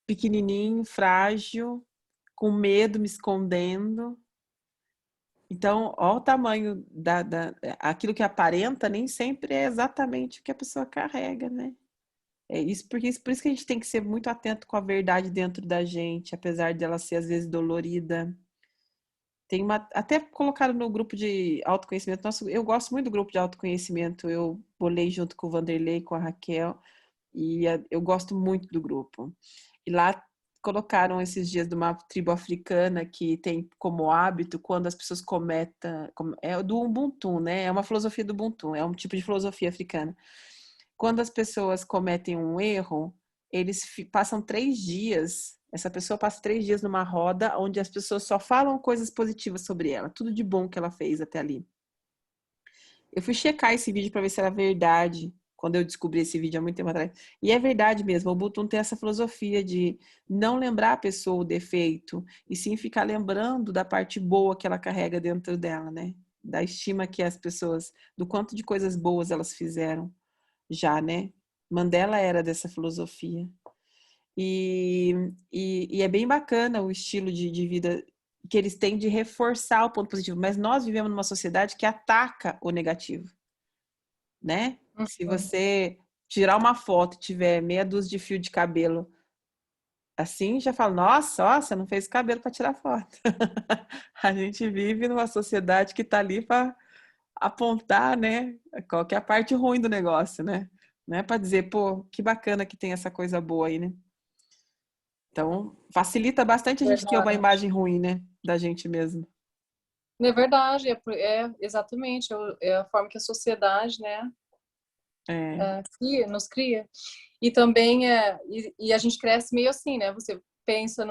pequenininho, frágil, com medo, me escondendo. Então, olha o tamanho aquilo que aparenta nem sempre é exatamente o que a pessoa carrega, né? É isso, por isso que a gente tem que ser muito atento com a verdade dentro da gente, apesar dela ser às vezes dolorida. Até colocaram no grupo de autoconhecimento. Nossa, eu gosto muito do grupo de autoconhecimento. Eu bolei junto com o Vanderlei, com a Raquel, e eu gosto muito do grupo. E lá colocaram esses dias de uma tribo africana que tem como hábito, quando as pessoas cometem, é do Ubuntu, né? É uma filosofia do Ubuntu, é um tipo de filosofia africana. Quando as pessoas cometem um erro, eles passam 3 dias. Essa pessoa passa 3 dias numa roda onde as pessoas só falam coisas positivas sobre ela, tudo de bom que ela fez até ali. Eu fui checar esse vídeo para ver se era verdade, quando eu descobri esse vídeo há muito tempo atrás. E é verdade mesmo, o Ubuntu tem essa filosofia de não lembrar a pessoa o defeito, e sim ficar lembrando da parte boa que ela carrega dentro dela, né? Da estima que as pessoas, do quanto de coisas boas elas fizeram já, né? Mandela era dessa filosofia. E é bem bacana o estilo de vida que eles têm de reforçar o ponto positivo. Mas nós vivemos numa sociedade que ataca o negativo, né? Se você tirar uma foto e tiver meia dúzia de fio de cabelo assim, já fala, nossa, ó, você não fez cabelo para tirar foto. A gente vive numa sociedade que está ali para apontar, né, qual que é a parte ruim do negócio, né? Não é para dizer, pô, que bacana que tem essa coisa boa aí, né? Então, facilita bastante a gente ter uma verdade. imagem ruim, né, da gente mesmo. É verdade, exatamente, é a forma que a sociedade, né, nos cria. E também e a gente cresce meio assim, né? Você pensa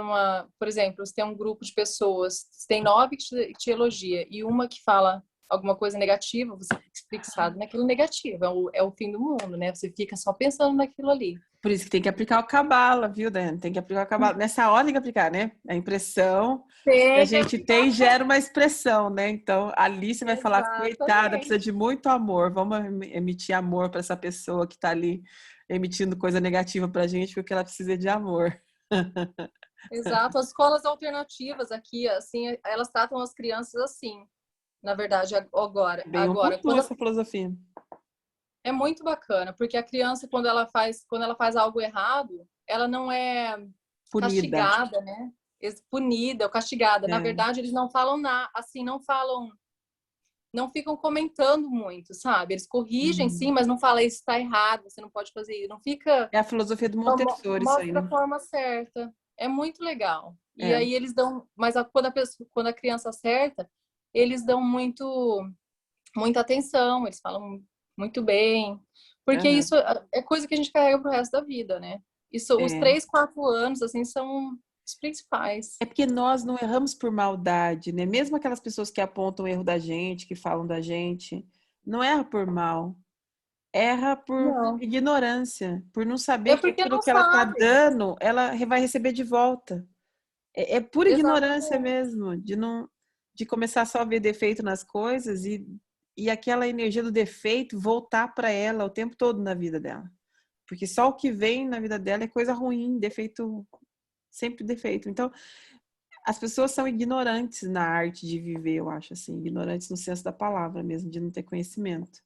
por exemplo, você tem um grupo de pessoas, você tem 9 que te elogia e uma que fala alguma coisa negativa, você fica fixado naquilo negativo, é o fim do mundo, né? Você fica só pensando naquilo ali. Por isso que tem que aplicar o cabala, viu, Dan? Tem que aplicar o cabala. Nessa hora tem que aplicar, né? A impressão que a Tem que gente aplicar. tem gera uma expressão, né? Então, ali você vai falar, coitada, precisa Exatamente. de muito amor. Vamos emitir amor para essa pessoa que está ali emitindo coisa negativa para a gente, porque ela precisa de amor. Exato. As escolas alternativas aqui, assim, elas tratam as crianças assim, na verdade, agora. Bem Agora, oportuna essa filosofia. é muito bacana, porque a criança, quando ela faz algo errado, ela não é Punida. castigada, né? Punida ou castigada. Na É. verdade, eles não falam nada, assim, não ficam comentando muito, sabe? Eles corrigem, sim, mas não falam isso está errado, você não pode fazer isso. Não fica. É a filosofia do Montessori, isso aí, Mostra né? a forma certa. É muito legal. E É. aí eles dão, mas quando a criança acerta, eles dão muita atenção, eles falam muito bem, Porque Aham. isso é coisa que a gente carrega pro resto da vida, né? Isso, os É. 3, 4 anos, assim, são os principais. É porque nós não erramos por maldade, né? Mesmo aquelas pessoas que apontam o erro da gente, que falam da gente, não erra por mal. Erra por Não. ignorância, por não saber É que porque aquilo não que ela está sabe. dando, ela vai receber de volta. É pura ignorância Exatamente. mesmo, de começar só a ver defeito nas coisas e aquela energia do defeito voltar para ela o tempo todo na vida dela. Porque só o que vem na vida dela é coisa ruim, defeito, sempre defeito. Então, as pessoas são ignorantes na arte de viver, eu acho assim, ignorantes no senso da palavra mesmo, de não ter conhecimento.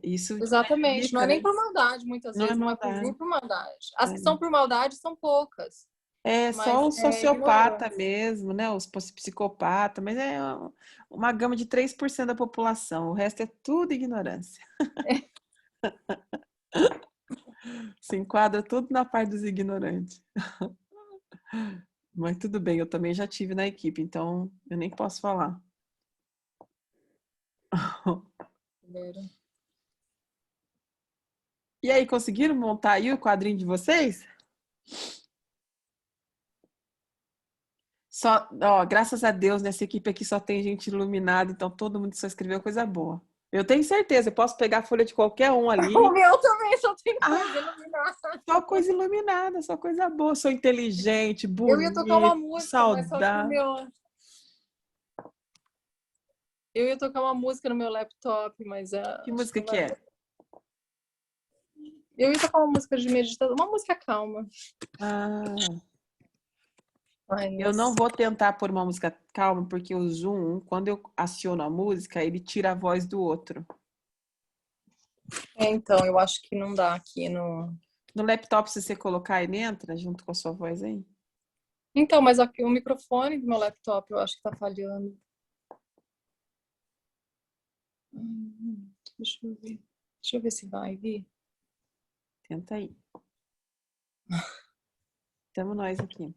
Isso Exatamente. Não prejudica, é nem né? por maldade, muitas Não é vezes, não é maldade. nem por maldade. As que são É. por maldade são poucas, É mas só o é sociopata ignorância. mesmo, né? Os psicopata, mas é uma gama de 3% da população. O resto é tudo ignorância. Se enquadra tudo na parte dos ignorantes. Mas tudo bem, eu também já tive na equipe, então eu nem posso falar. E aí, conseguiram montar aí o quadrinho de vocês? Só, ó, graças a Deus, nessa equipe aqui só tem gente iluminada, então todo mundo só escreveu coisa boa. Eu tenho certeza, eu posso pegar a folha de qualquer um O ali. meu também só tem coisa Ah, iluminada. só coisa iluminada, só coisa boa. Sou inteligente, Eu ia tocar uma bonito, música, mas só que o saudável. meu. Eu ia tocar uma música no meu laptop, mas Que acho que música não que vai. é? Eu ia tocar uma música de meditação, uma música calma. Ah, eu não Mas. vou tentar pôr uma música calma, porque o Zoom, quando eu aciono a música, ele tira a voz do outro. Então, eu acho que não dá aqui no. No laptop, se você colocar, ele entra junto com a sua voz aí. Então, mas aqui o microfone do meu laptop eu acho que tá falhando. Deixa eu ver. Deixa eu ver se vai vir. Tenta aí. Estamos nós aqui.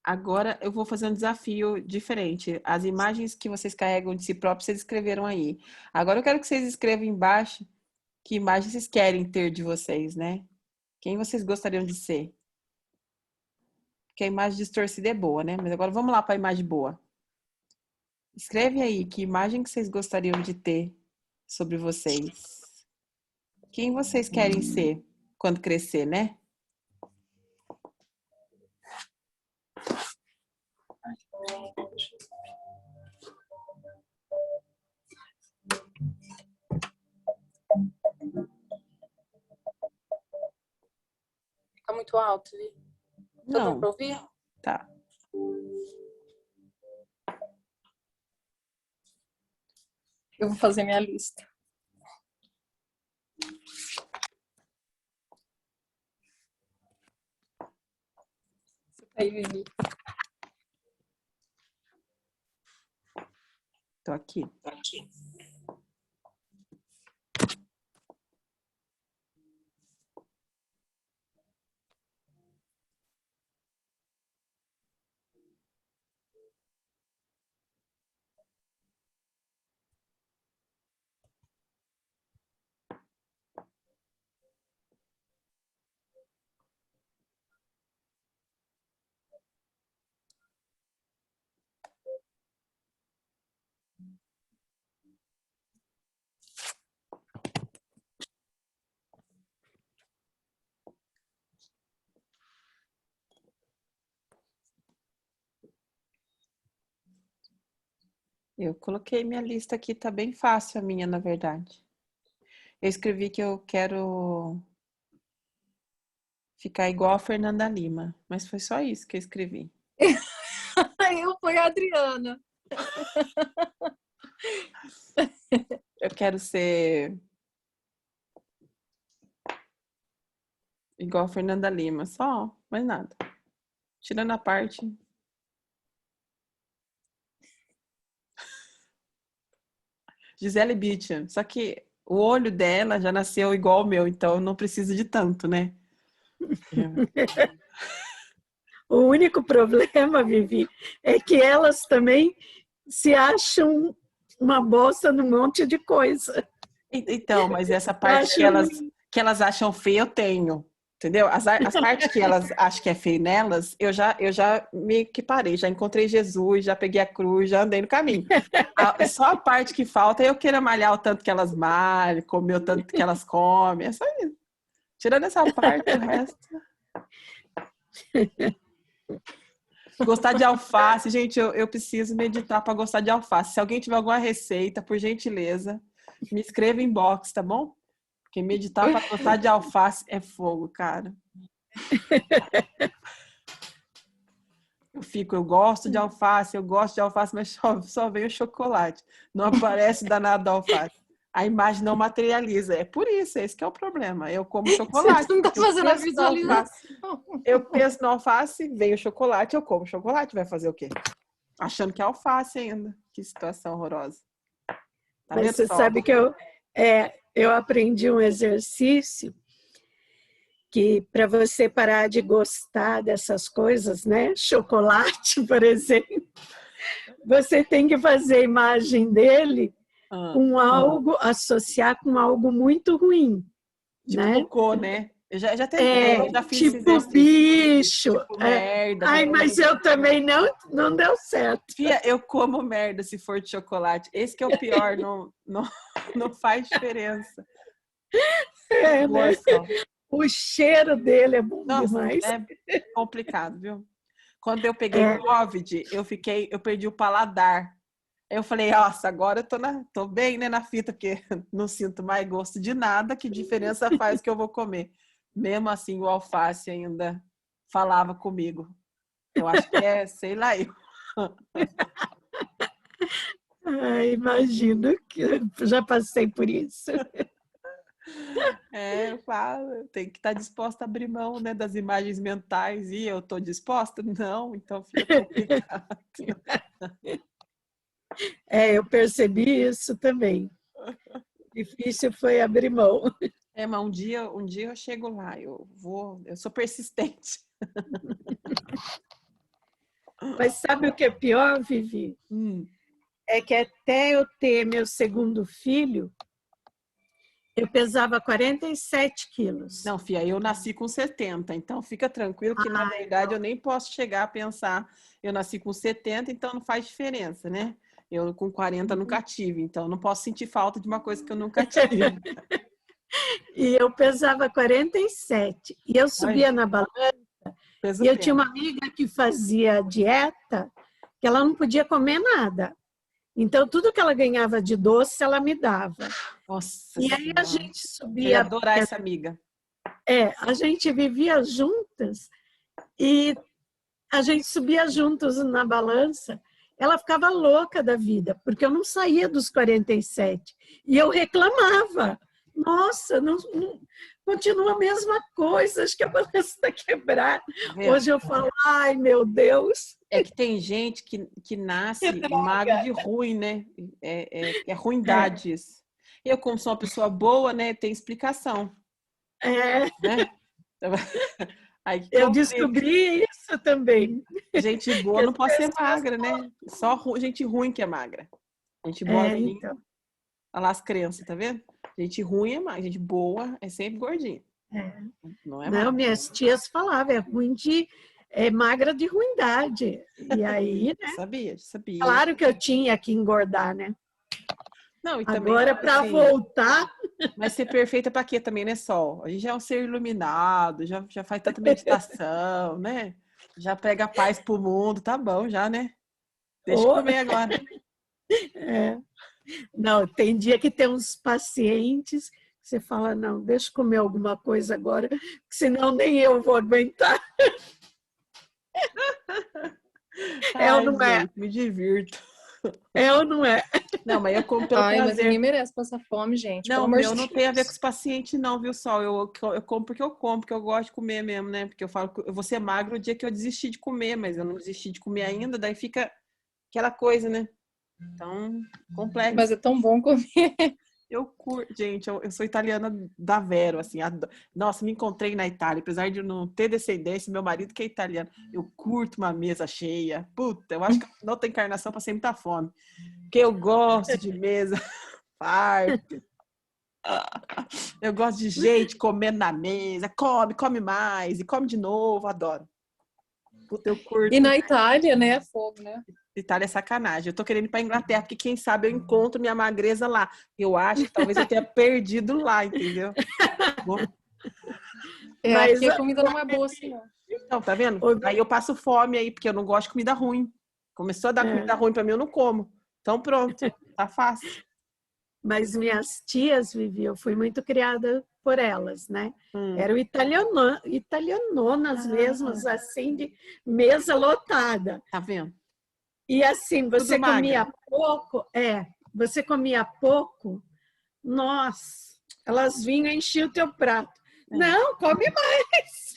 Agora eu vou fazer um desafio diferente. As imagens que vocês carregam de si próprios, vocês escreveram aí. Agora eu quero que vocês escrevam embaixo que imagem vocês querem ter de vocês, né? Quem vocês gostariam de ser? Porque a imagem distorcida é boa, né? Mas agora vamos lá para a imagem boa. Escreve aí que imagem que vocês gostariam de ter sobre vocês. Quem vocês querem ser quando crescer, né? Tá muito alto, Vi? Tá dando pra Não, ouvir? tá. Eu vou fazer minha lista. Aí, Vivi. Tô aqui. Eu coloquei minha lista aqui, tá bem fácil a minha, na verdade. Eu escrevi que eu quero ficar igual a Fernanda Lima, mas foi só isso que eu escrevi. Eu fui a Adriana. Eu quero ser igual a Fernanda Lima, só, mais nada. Tirando a parte. Gisele Bündchen, só que o olho dela já nasceu igual o meu, então eu não preciso de tanto, né? O único problema, Vivi, é que elas também se acham uma bosta num monte de coisa. Então, mas essa parte que elas acham feia, eu tenho. Entendeu? As partes que elas acham que é feio nelas, eu já me que parei, já encontrei Jesus, já peguei a cruz, já andei no caminho. Só a parte que falta é eu queira malhar o tanto que elas malham, comer o tanto que elas comem, é só isso. Tirando essa parte, o resto... Gostar de alface, gente, eu preciso meditar para gostar de alface. Se alguém tiver alguma receita, por gentileza, me escreva em box, tá bom? Porque meditar para gostar de alface é fogo, cara. Eu gosto de alface, mas só vem o chocolate. Não aparece danado da alface. A imagem não materializa. É por isso, esse que é o problema. Eu como chocolate. Você não tá fazendo a visualização. Eu penso na alface, vem o chocolate, eu como chocolate. Vai fazer o quê? Achando que é alface ainda. Que situação horrorosa. Tá Mas você sabe que eu aprendi um exercício que para você parar de gostar dessas coisas, né? Chocolate, por exemplo, você tem que fazer a imagem dele com algo, associar com algo muito ruim. Tipo né? cocô, né? Eu já tentei, eu já fiz tipo bicho. Tipo merda. Ai, mas eu também não deu certo. Fia, eu como merda se for de chocolate. Esse que é o pior, não faz diferença. Né? O cheiro dele é bom demais. É complicado, viu? Quando eu peguei Covid, eu perdi o paladar. Eu falei, nossa, agora eu tô bem, né, na fita, porque não sinto mais gosto de nada, que diferença faz que eu vou comer? Mesmo assim, o alface ainda falava comigo. Eu acho que sei lá, eu. Imagino que já passei por isso. Eu falo, tem que estar disposta a abrir mão, né, das imagens mentais. E eu tô disposta? Não, então fica complicado. Eu percebi isso também. Difícil foi abrir mão. Mas um dia eu chego lá, eu sou persistente. Mas sabe o que é pior, Vivi? É que até eu ter meu segundo filho, eu pesava 47 quilos. Não, filha, eu nasci com 70, então fica tranquilo que, na verdade, eu nem posso chegar a pensar, eu nasci com 70, então não faz diferença, né? Eu com 40 nunca tive, então não posso sentir falta de uma coisa que eu nunca tive. E eu pesava 47. E eu subia na balança, e eu tinha uma amiga que fazia dieta, que ela não podia comer nada. Então, tudo que ela ganhava de doce, ela me dava. Nossa e Senhora. Aí a gente subia... Eu ia adorar essa amiga. A gente vivia juntas e a gente subia juntos na balança. Ela ficava louca da vida, porque eu não saía dos 47. E eu reclamava. Nossa, não continua a mesma coisa, acho que a balança está quebrada. Hoje eu falo, ai meu Deus. É que tem gente que nasce magro de ruim, né? É ruindade isso. Eu, como sou uma pessoa boa, né, tem explicação. Né? Aí, eu descobri isso também. Gente boa não pode ser magra, né? Só gente ruim que é magra. Gente boa, então. Olha lá as crenças, tá vendo? Gente ruim é magra, gente boa é sempre gordinha. Não, minhas tias falavam, é ruim magra de ruindade. E aí, né? Sabia. Claro que eu tinha que engordar, né? Não, e agora, para voltar... Mas ser perfeita para quê também, né, Sol? A gente já é um ser iluminado, já faz tanta meditação, né? Já prega paz pro mundo, tá bom já, né? Deixa eu comer agora. Não, tem dia que tem uns pacientes que você fala, não, deixa eu comer alguma coisa agora, senão nem eu vou aguentar. Ou não é? Me divirto. Ou não é? Não, mas eu como pelo prazer. Mas ninguém merece passar fome, gente. Não, meu não tem a ver com os pacientes não, viu, Sol? Eu como porque eu gosto de comer mesmo, né? Porque eu falo que eu vou ser magro o dia que eu desisti de comer, mas eu não desisti de comer ainda, daí fica aquela coisa, né? Então, complexo. Mas é tão bom comer. Eu curto, gente, eu sou italiana da Vero, assim, nossa, me encontrei na Itália, apesar de não ter descendência, meu marido que é italiano, eu curto uma mesa cheia, puta, eu acho que não tem encarnação para ser muita fome, porque eu gosto de mesa farta, eu gosto de gente comendo na mesa, come mais, e come de novo, adoro. Puta, eu curto. E na Itália, né, fogo, né? Itália é sacanagem. Eu tô querendo ir pra Inglaterra, porque quem sabe eu encontro minha magreza lá. Eu acho que talvez eu tenha perdido lá, entendeu? Mas aqui a comida não é boa assim, não. Então, tá vendo? Aí eu passo fome aí, porque eu não gosto de comida ruim. Começou a dar comida ruim pra mim, eu não como. Então pronto, tá fácil. Mas minhas tias, Vivi, eu fui muito criada por elas, né? Eram italianonas mesmas, assim, de mesa lotada. Tá vendo? E assim, você Tudo comia magra. pouco, você comia pouco, nossa, elas vinham e enchiam o teu prato. Não, come mais.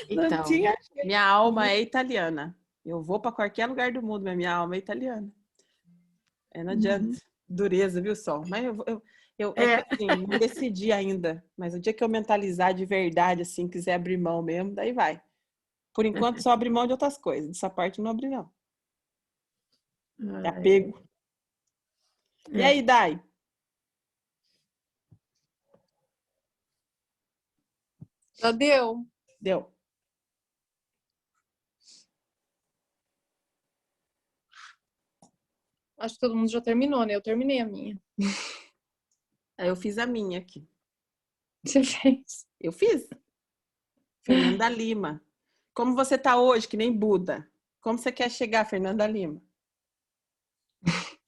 Não Então, tinha minha alma é italiana. Eu vou pra qualquer lugar do mundo, mas minha alma é italiana. Não adianta. Dureza, viu, Sol? Mas é que, assim, não decidi ainda. Mas o dia que eu mentalizar de verdade, assim, quiser abrir mão mesmo, daí vai. Por enquanto, só abrir mão de outras coisas. Dessa parte não abri, não. É apego. E aí, Dai? Já deu. Deu. Acho que todo mundo já terminou, né? Eu terminei a minha. Aí eu fiz a minha aqui. Você fez? Eu fiz. Fernanda Lima. Como você tá hoje, que nem Buda? Como você quer chegar, Fernanda Lima?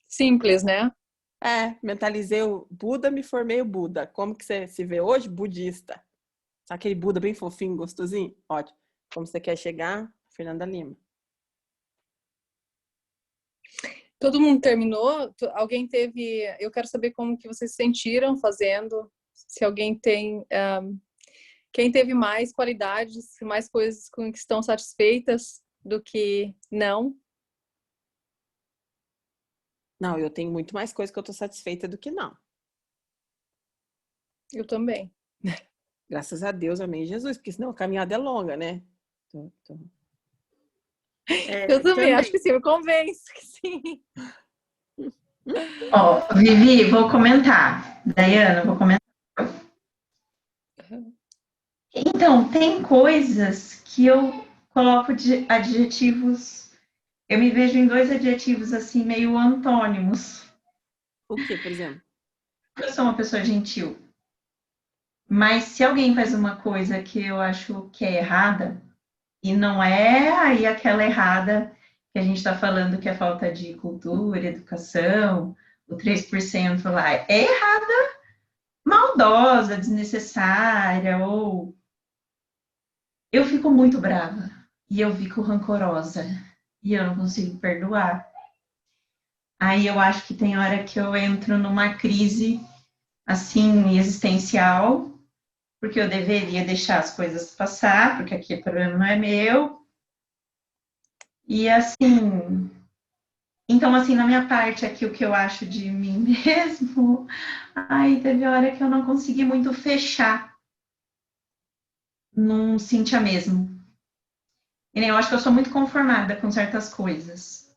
Simples, né? Mentalizei o Buda, me formei o Buda. Como que você se vê hoje? Budista. Aquele Buda bem fofinho, gostosinho? Ótimo. Como você quer chegar? Fernanda Lima. Todo mundo terminou? Alguém teve... Eu quero saber como que vocês se sentiram fazendo. Se alguém tem... Quem teve mais qualidades, mais coisas com que estão satisfeitas do que não? Não, eu tenho muito mais coisa que eu tô satisfeita do que não. Eu também. Graças a Deus, amém, Jesus, porque senão a caminhada é longa, né? Eu também, acho que sim, me convence que sim. Vivi, vou comentar. Daiana, vou comentar. Então, tem coisas que eu coloco de adjetivos, eu me vejo em 2 adjetivos assim, meio antônimos. O que, por exemplo? Eu sou uma pessoa gentil, mas se alguém faz uma coisa que eu acho que é errada, e não é aí aquela errada que a gente está falando que é falta de cultura, educação, o 3% lá, é errada, maldosa, desnecessária, ou eu fico muito brava e eu fico rancorosa e eu não consigo perdoar. Aí eu acho que tem hora que eu entro numa crise assim existencial, porque eu deveria deixar as coisas passar, porque aqui o problema não é meu. E assim, então assim, na minha parte aqui o que eu acho de mim mesmo, teve hora que eu não consegui muito fechar num Cíntia mesmo. E nem eu acho que eu sou muito conformada com certas coisas,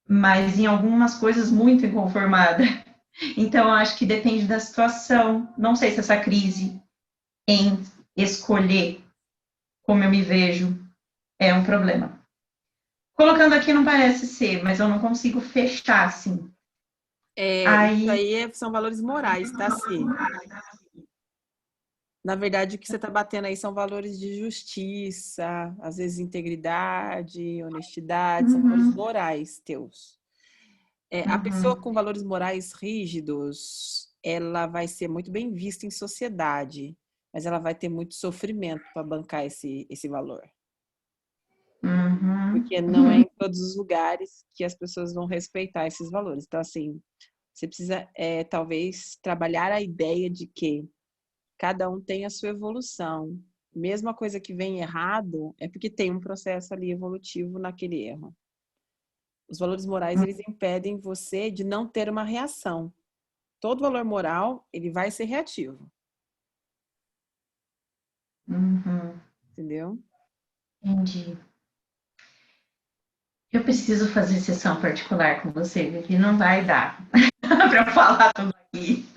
mas em algumas coisas muito inconformada. Então, eu acho que depende da situação. Não sei se essa crise em escolher como eu me vejo é um problema. Colocando aqui não parece ser, mas eu não consigo fechar, assim. Isso aí são valores morais, tá? Sim. Na verdade, o que você está batendo aí são valores de justiça, às vezes integridade, honestidade, são valores morais teus. A pessoa com valores morais rígidos, ela vai ser muito bem vista em sociedade, mas ela vai ter muito sofrimento para bancar esse valor. Porque não é em todos os lugares que as pessoas vão respeitar esses valores. Então, assim, você precisa, talvez, trabalhar a ideia de que cada um tem a sua evolução. Mesmo a coisa que vem errado, é porque tem um processo ali evolutivo naquele erro. Os valores morais, eles impedem você de não ter uma reação. todo valor moral, ele vai ser reativo. Uhum, Entendeu? entendi. Eu preciso fazer sessão particular com você, Vivi, não vai dar para falar tudo aqui.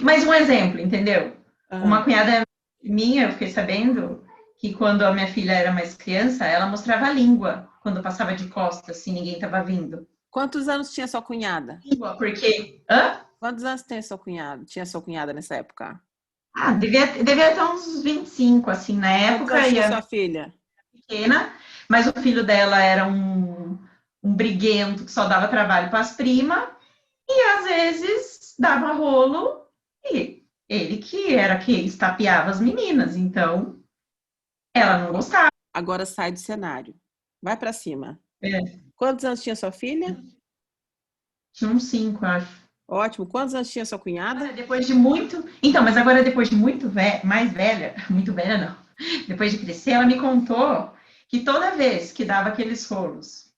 Mas um exemplo, entendeu? Uma cunhada minha, eu fiquei sabendo que quando a minha filha era mais criança, ela mostrava a língua quando passava de costas, assim, ninguém estava vindo. Quantos anos tinha sua cunhada? Língua, porque... Hã? Quantos anos tem sua cunhada? Tinha sua cunhada nessa época? Ah, devia ter uns 25, assim, na Quantos época, anos e tinha a sua filha? pequena, mas o filho dela era um briguento que só dava trabalho para as primas, e às vezes dava rolo, e ele que era quem estapeava as meninas, então ela não gostava. Agora sai do cenário. Vai pra cima. É, Quantos anos tinha sua filha? tinha uns 5, acho. Ótimo. Quantos anos tinha sua cunhada? Agora, depois de muito. Então, mas agora depois de mais velha, muito velha não, depois de crescer, ela me contou que toda vez que dava aqueles rolos,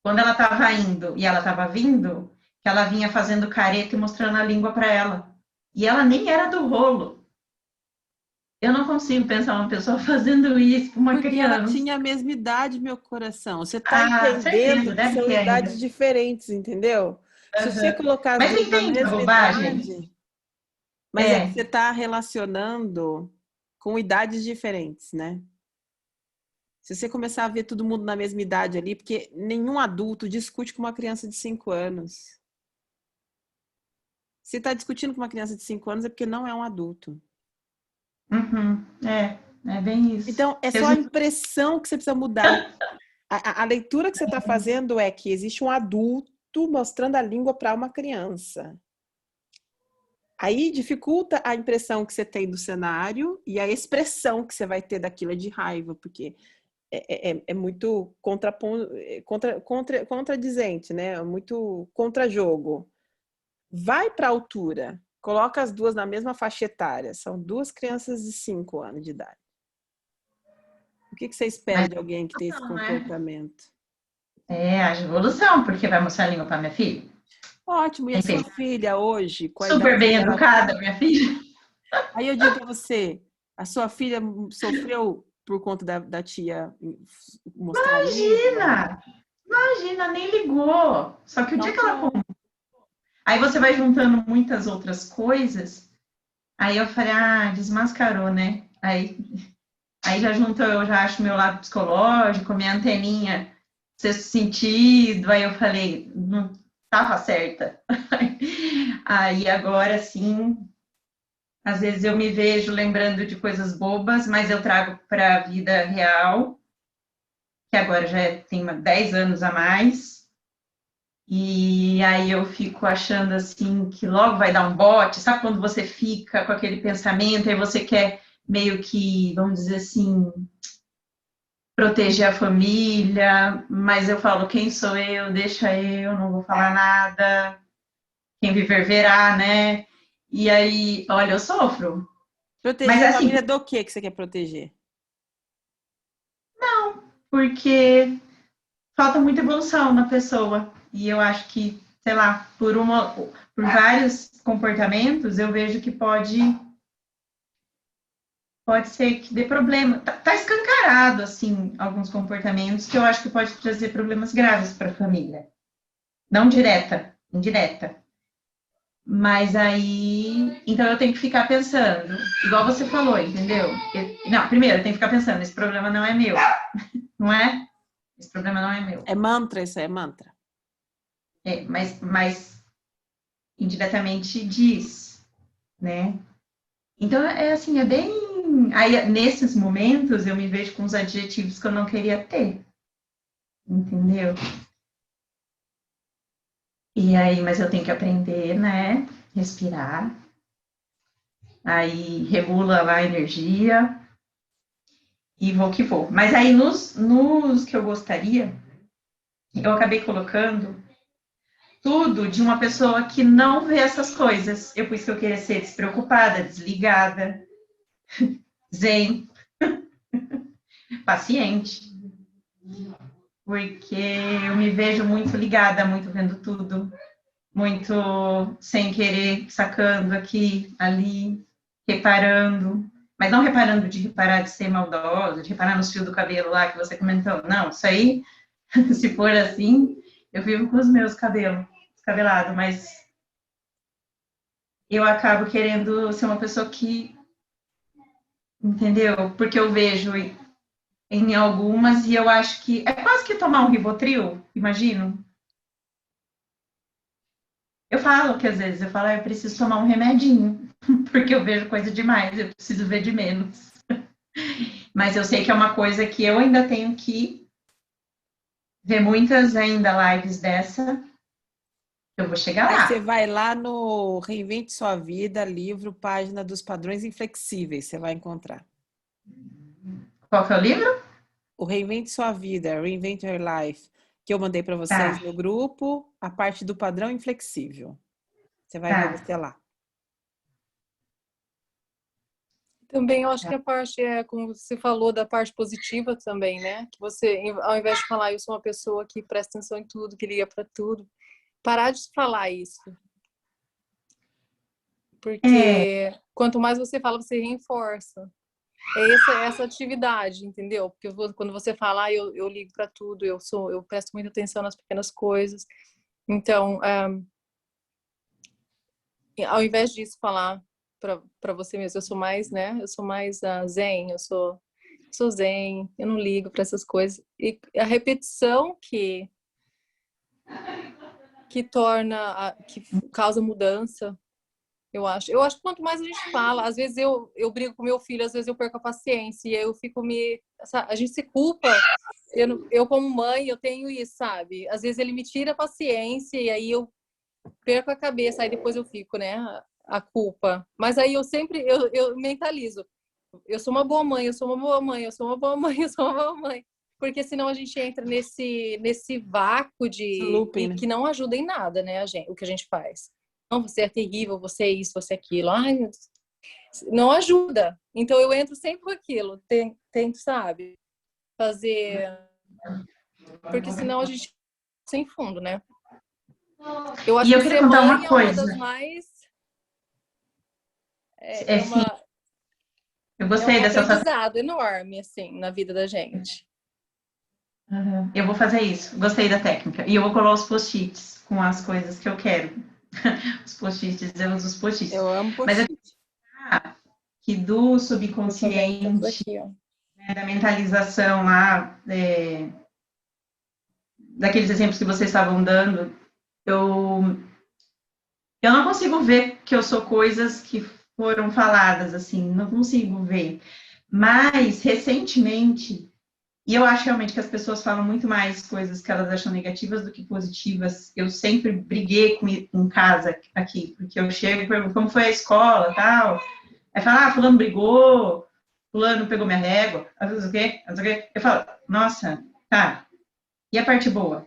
quando ela estava indo e ela estava vindo, que ela vinha fazendo careta e mostrando a língua para ela. E ela nem era do rolo. Eu não consigo pensar uma pessoa fazendo isso com uma Porque ela criança. tinha a mesma idade, meu coração. Você está Ah, certeza, entendendo que deve são ter ainda. idades diferentes, entendeu? Se você Uhum. colocar as Mas duas na entende a mesma bobagem? idade, mas é que É. você está relacionando com idades diferentes, né? Se você começar a ver todo mundo na mesma idade ali, porque nenhum adulto discute com uma criança de 5 anos. Se está discutindo com uma criança de 5 anos é porque não é um adulto. Uhum. É bem isso. Então, é só a impressão que você precisa mudar. A leitura que você está fazendo é que existe um adulto mostrando a língua para uma criança. Aí dificulta a impressão que você tem do cenário e a expressão que você vai ter daquilo de raiva, porque é muito contradizente, né? É muito contra-jogo. Vai para a altura, coloca as duas na mesma faixa etária. São duas crianças de 5 anos de idade. O que você espera de alguém que tem esse comportamento? A evolução, porque vai mostrar a língua para minha filha. Ótimo. E a sua filha hoje? Com a Super idade bem que ela educada, tem? minha filha. Aí eu digo para você, a sua filha sofreu por conta da tia mostrar a língua? Imagina, nem ligou. Só que o dia Então, que ela... pronto. Aí você vai juntando muitas outras coisas. Aí eu falei, desmascarou, né? Aí já juntou, eu já acho meu lado psicológico, minha anteninha, sexto sentido. Aí eu falei, não estava certa. Aí agora sim, às vezes eu me vejo lembrando de coisas bobas, mas eu trago para a vida real, que agora já tem 10 anos a mais. E aí eu fico achando assim que logo vai dar um bote, sabe quando você fica com aquele pensamento e você quer meio que, vamos dizer assim, proteger a família, mas eu falo, quem sou eu? Deixa eu, não vou falar nada. Quem viver verá, né? E aí, olha, eu sofro. Proteger Mas a assim, família do que você quer proteger? porque falta muita evolução na pessoa. E eu acho que, sei lá, por vários comportamentos, eu vejo que pode ser que dê problema. Tá escancarado, assim, alguns comportamentos que eu acho que pode trazer problemas graves para a família. Não direta, indireta. Mas aí, então eu tenho que ficar pensando, igual você falou, entendeu? Não, primeiro eu tenho que ficar pensando, esse problema não é meu, não é? Esse problema não é meu. É mantra, isso é mantra. Mas indiretamente diz, né? Então, assim, é bem... Aí, nesses momentos, eu me vejo com os adjetivos que eu não queria ter, entendeu? E aí, mas eu tenho que aprender, né? Respirar. Aí, regula lá a energia e vou que vou. Mas aí, nos que eu gostaria, eu acabei colocando tudo de uma pessoa que não vê essas coisas. Por isso que eu queria ser despreocupada, desligada, zen, paciente. Porque eu me vejo muito ligada, muito vendo tudo. muito sem querer, sacando aqui, ali, reparando, mas não reparando de reparar de ser maldosa, de reparar nos fios do cabelo lá que você comentou. Não, isso aí, se for assim, eu vivo com os meus cabelos descabelados, mas eu acabo querendo ser uma pessoa que, entendeu? Porque eu vejo em algumas e eu acho que é quase que tomar um Rivotril, imagino. Eu falo que às vezes eu falo, eu preciso tomar um remedinho, porque eu vejo coisa demais, eu preciso ver de menos. Mas eu sei que é uma coisa que eu ainda tenho que ver muitas ainda lives dessa, eu vou chegar Aí você lá. vai lá no Reinvente Sua Vida, livro, página dos padrões inflexíveis, você vai encontrar. Qual que é o livro? O Reinvente Sua Vida, Reinvent Your Life, que eu mandei para vocês Tá, no grupo, a parte do padrão inflexível. Você vai ver tá. você lá. Também eu acho que a parte como você falou, da parte positiva também, né? Que você, ao invés de falar, eu sou uma pessoa que presta atenção em tudo, que liga para tudo, parar de falar isso. Porque quanto mais você fala, você reforça. É essa atividade, entendeu? Porque quando você fala, eu ligo para tudo, eu presto muita atenção nas pequenas coisas. Então, ao invés disso, falar para você mesmo, eu sou mais, né? Eu sou mais zen, eu sou zen, eu não ligo para essas coisas. E a repetição que torna, que causa mudança, eu acho. Eu acho que quanto mais a gente fala, às vezes eu brigo com meu filho, às vezes eu perco a paciência e eu fico a gente se culpa. Eu como mãe, eu tenho isso, sabe? Às vezes ele me tira a paciência e aí eu perco a cabeça, aí depois eu fico, né, a culpa. Mas aí eu mentalizo. Eu sou uma boa mãe, eu sou uma boa mãe, eu sou uma boa mãe, eu sou uma boa mãe. Porque senão a gente entra nesse vácuo Esse looping, né? que não ajuda em nada, né, o que a gente faz. Não, você é terrível, você é isso, você é aquilo. Ai, meu Deus. Não ajuda. Então eu entro sempre com aquilo. Tento, sabe? Fazer. Porque senão a gente sem fundo, né? Eu E acho eu que queria ser contar mãe uma é uma das coisa. mais. Sim, eu É gostei um dessa sua. aprendizado enorme, assim, na vida da gente. Uhum. Eu vou fazer isso. Gostei da técnica. E eu vou colar os post-its com as coisas que eu quero. Os post-its, eu uso os post-its. Eu amo Mas eu post-it. que do Eu também, todos subconsciente, aqui, ó. né, da mentalização lá, daqueles exemplos que vocês estavam dando, eu não consigo ver que eu sou coisas que foram faladas, assim, não consigo ver. Mas, recentemente, e eu acho realmente que as pessoas falam muito mais coisas que elas acham negativas do que positivas. Eu sempre briguei com em casa aqui, porque eu chego e pergunto como foi a escola, tal. Aí fala, fulano brigou, fulano pegou minha régua, não sei o quê, não sei o quê. Eu falo, nossa, tá, e a parte boa?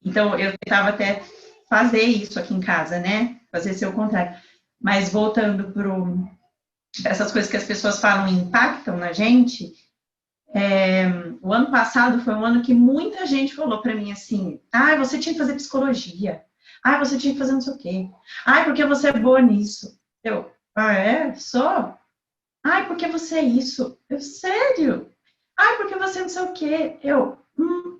Então, eu tentava até fazer isso aqui em casa, né? Fazer ser o contrário. Mas voltando para essas coisas que as pessoas falam e impactam na gente, o ano passado foi um ano que muita gente falou para mim assim, você tinha que fazer psicologia. Você tinha que fazer não sei o quê. Porque você é boa nisso. Sou? Porque você é isso. Sério? Porque você não sei o quê.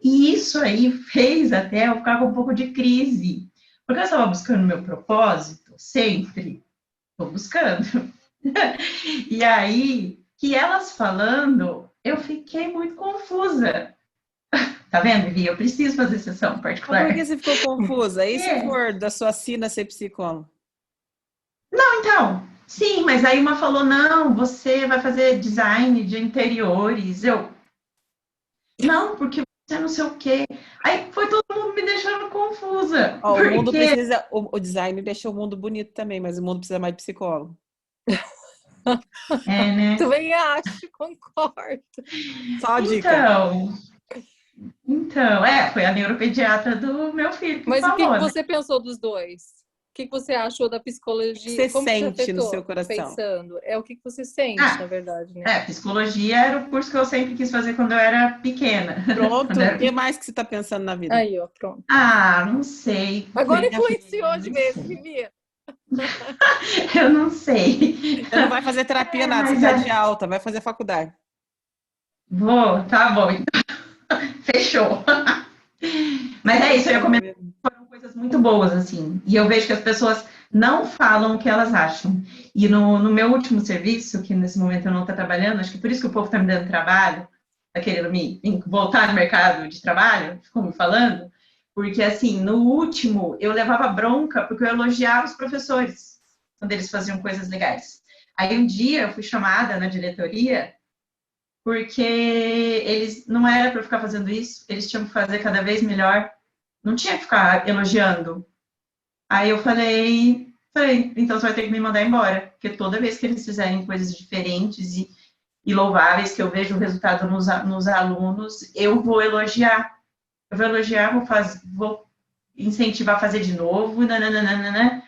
E isso aí fez até eu ficar com um pouco de crise. Porque eu estava buscando meu propósito, sempre. Estou buscando. E aí, que elas falando, eu fiquei muito confusa. Tá vendo, Vivi? Eu preciso fazer sessão Mas particular. por que você ficou confusa? E se for da sua sina ser psicóloga? Então, sim, mas aí uma falou, não, você vai fazer design de interiores. Não, porque você não sei o quê. Aí foi todo mundo me deixando confusa. O mundo Porque, precisa, o design deixa o mundo bonito também, mas o mundo precisa mais de psicólogo. né? Também acho, concordo. Só a dica. Então, foi a neuropediatra do meu filho que Mas o que falou, né? você pensou dos dois? que você achou da O que psicologia? você Como que te sente no afetou seu coração? pensando? É o que você sente, Ah, na verdade, né? psicologia era o curso que eu sempre quis fazer quando eu era pequena. Pronto, Quando eu o era que mais que você está pensando na vida? Aí, ó, pronto. Não sei. Agora Minha influenciou filha, de não vez, sei. Vivi. Eu não sei. Você não vai fazer terapia nada, você Mas está de alta, vai fazer faculdade. vou, tá bom, então, fechou. Mas é isso, eu ia comentar foram coisas muito boas, assim. E eu vejo que as pessoas não falam o que elas acham. E no meu último serviço, que nesse momento eu não estou trabalhando, acho que por isso que o povo está me dando trabalho, está querendo me voltar no mercado de trabalho, ficou me falando, porque, assim, no último, eu levava bronca porque eu elogiava os professores quando eles faziam coisas legais. Aí um dia eu fui chamada na diretoria porque eles não era para eu ficar fazendo isso, eles tinham que fazer cada vez melhor, não tinha que ficar elogiando. Aí eu falei, então você vai ter que me mandar embora, porque toda vez que eles fizerem coisas diferentes e louváveis, que eu vejo o resultado nos alunos, eu vou elogiar. Eu vou elogiar, vou incentivar a fazer de novo, nananana,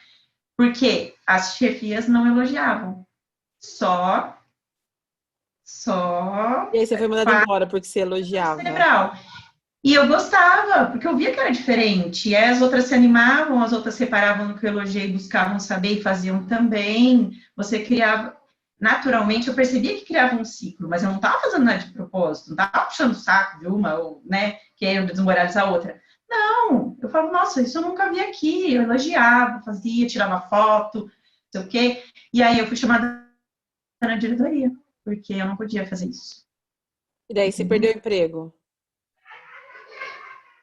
porque as chefias não elogiavam. Só E aí você foi mandado parte embora porque você elogiava. cerebral. E eu gostava, porque eu via que era diferente. E aí as outras se animavam, as outras reparavam no que eu elogiei, buscavam saber e faziam também. Você criava. Naturalmente, eu percebia que criava um ciclo, mas eu não estava fazendo nada de propósito, não estava puxando o saco de uma, ou, né, querendo desmoralizar a outra. Não, eu falava, nossa, isso eu nunca vi aqui. Eu elogiava, fazia, tirava foto, não sei o quê. E aí eu fui chamada na diretoria, porque eu não podia fazer isso. E daí você perdeu o emprego.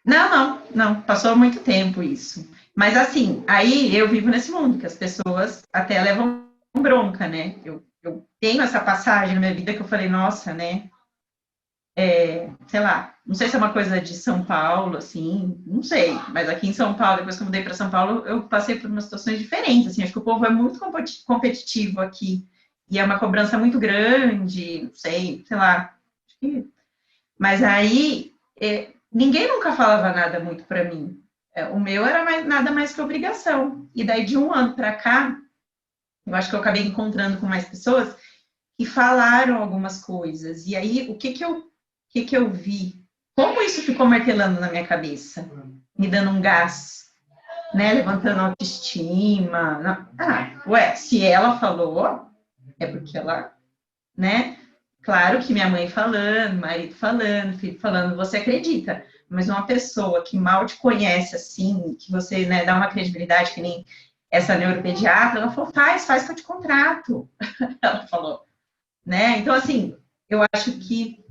Não, passou muito tempo isso. Mas assim, aí eu vivo nesse mundo que as pessoas até levam bronca, né? Eu tenho essa passagem na minha vida que eu falei, nossa, né? Sei lá, não sei se é uma coisa de São Paulo, assim, não sei, mas aqui em São Paulo, depois que eu mudei para São Paulo, eu passei por umas situações diferentes, assim, acho que o povo é muito competitivo aqui, e é uma cobrança muito grande, não sei lá, mas aí ninguém nunca falava nada muito para mim. O meu era nada mais que obrigação. E daí, de um ano para cá, eu acho que eu acabei encontrando com mais pessoas que falaram algumas coisas. E aí, o que que eu vi? Como isso ficou martelando na minha cabeça? Me dando um gás, né? Levantando a autoestima. Se ela falou, é porque ela, né? Claro que minha mãe falando, marido falando, filho falando, você acredita. Mas uma pessoa que mal te conhece assim, que você, né, dá uma credibilidade, que nem essa neuropediatra, ela falou, faz que eu te contrato. Ela falou, né? Então, assim, eu acho que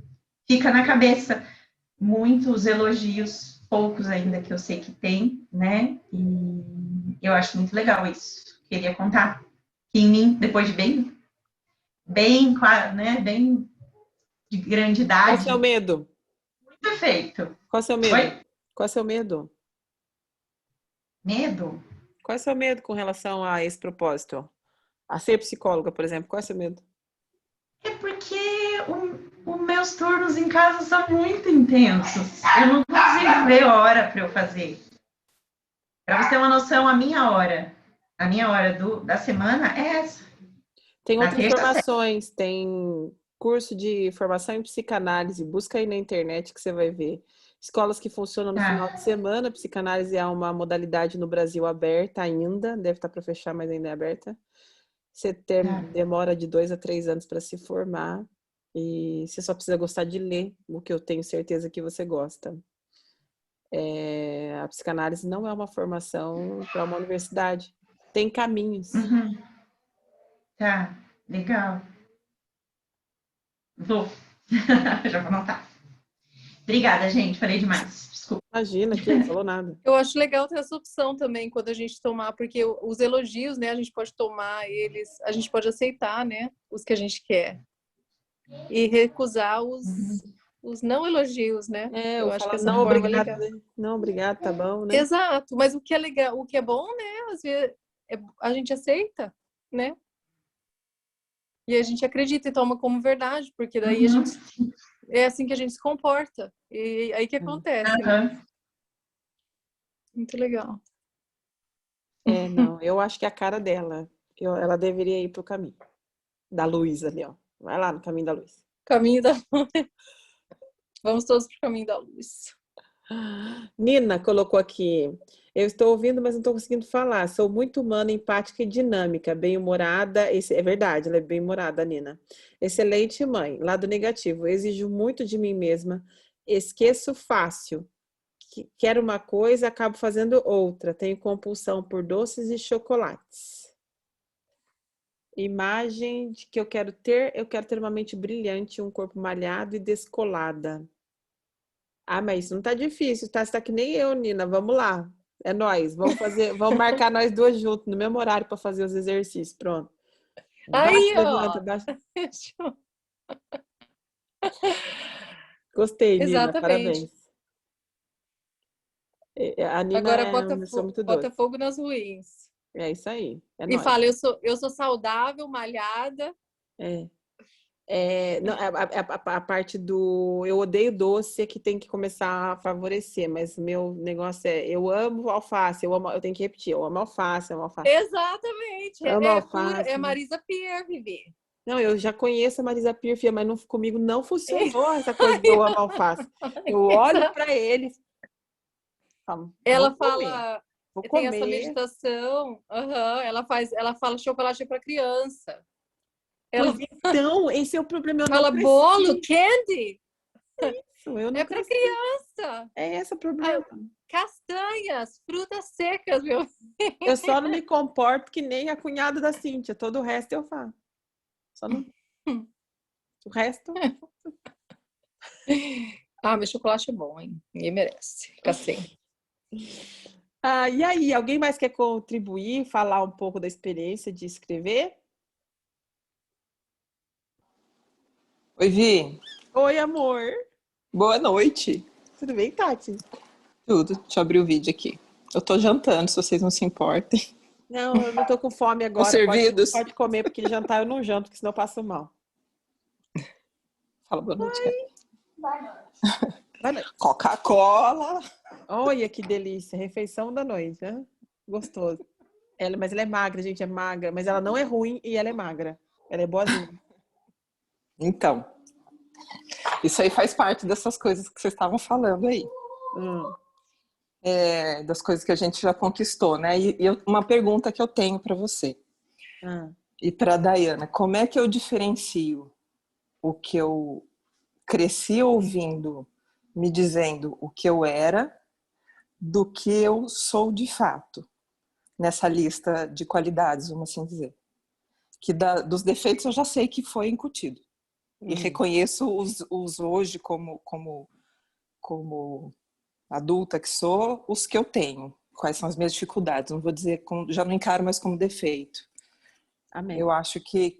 fica na cabeça muitos elogios, poucos ainda que eu sei que tem, né? E eu acho muito legal isso. Queria contar que em mim, depois de bem claro, né? Bem de grande Qual é o idade, seu medo? perfeito. Qual é o seu medo? Oi? Qual é o seu medo? Medo? Qual é o seu medo com relação a esse propósito? A ser psicóloga, por exemplo, qual é o seu medo? É porque os meus turnos em casa são muito intensos. Eu não consigo ver hora para eu fazer. Para você ter uma noção, a minha hora da semana é essa. Tem Na outras terça, série. formações, tem curso de formação em psicanálise, busca aí na internet que você vai ver. Escolas que funcionam no final de semana, psicanálise é uma modalidade no Brasil aberta ainda, deve estar para fechar, mas ainda é aberta. Você demora de 2 a 3 anos para se formar e você só precisa gostar de ler, o que eu tenho certeza que você gosta. A psicanálise não é uma formação para uma universidade. Tem caminhos. Tá, legal. Vou. Já vou anotar. Obrigada, gente. Falei demais. Desculpa. Imagina, que não falou nada. Eu acho legal ter essa opção também quando a gente tomar, porque os elogios, né, a gente pode tomar eles, a gente pode aceitar, né, os que a gente quer e recusar os não elogios, né? Eu acho que falo, essa não, forma é obrigado, legal. né? Não, obrigado, tá bom, né? Exato, mas o que é legal, o que é bom, né, às vezes a gente aceita, né? E a gente acredita e toma como verdade, porque daí a gente é assim que a gente se comporta. E aí que acontece, né? Muito legal. Não, eu acho que é a cara dela. Ela deveria ir pro caminho da luz ali, ó. Vai lá no caminho da luz. Caminho da luz. Vamos todos pro caminho da luz. Nina colocou aqui. Eu estou ouvindo, mas não estou conseguindo falar. Sou muito humana, empática e dinâmica, bem-humorada. É verdade, ela é bem-humorada, Nina. Excelente mãe. Lado negativo. Exijo muito de mim mesma. Esqueço fácil. Quero uma coisa, acabo fazendo outra. Tenho compulsão por doces e chocolates. Imagem de que eu quero ter uma mente brilhante, um corpo malhado e descolada. Ah, mas isso não tá difícil, tá? Você tá que nem eu, Nina. Vamos lá. É nós. Vamos marcar nós duas juntos no mesmo horário para fazer os exercícios. Pronto. Aí, Baixa, ó. levanta, baixa. Gostei, Nina. Exatamente. Parabéns. A Nina Agora é uma pessoa muito bota doce. fogo nas ruins. É isso aí. É E nóis. fala, eu sou saudável, malhada. Não, a parte do eu odeio doce é que tem que começar a favorecer, mas meu negócio é eu amo alface, eu tenho que repetir, eu amo alface, amo alface. Exatamente. Amo alface. É Marisa Peer, Vivi. Não, eu já conheço a Marisa Peer, filha, mas não, comigo não funcionou essa coisa de eu amo alface. Eu olho para ele, falo, Ela vou comer, fala, vou tem essa comer. meditação. Ela fala chocolate para criança. Ela Pois então, esse é o problema, eu não fala cresci. bolo, candy. Isso, eu não É para cresci. criança. É esse o problema. Castanhas, frutas secas, meu. Eu só não me comporto que nem a cunhada da Cíntia. Todo o resto eu faço. Só não. O resto. Ah, mas chocolate é bom, hein? Ninguém merece. Fica sem. E aí, alguém mais quer contribuir, falar um pouco da experiência de escrever? Oi, Vi. Oi, amor. Boa noite. Tudo bem, Tati? Tudo. Deixa eu abrir o vídeo aqui. Eu tô jantando, se vocês não se importem. Não, eu não tô com fome agora. Os servidos. Pode comer, porque jantar eu não janto, porque senão eu passo mal. Fala boa noite. Boa noite. Coca-Cola. Olha que delícia. Refeição da noite, né? Gostoso. Mas ela é magra, gente, é magra. Mas ela não é ruim e ela é magra. Ela é boazinha. Então, isso aí faz parte dessas coisas que vocês estavam falando aí. Das coisas que a gente já conquistou, né? Uma pergunta que eu tenho para você e para a Dayana: como é que eu diferencio o que eu cresci ouvindo, me dizendo o que eu era, do que eu sou de fato, nessa lista de qualidades, vamos assim dizer? Que dos defeitos eu já sei que foi incutido. E reconheço os hoje como adulta que sou, os que eu tenho. Quais são as minhas dificuldades? Não vou dizer, já não encaro mais como defeito. Amém. Eu acho que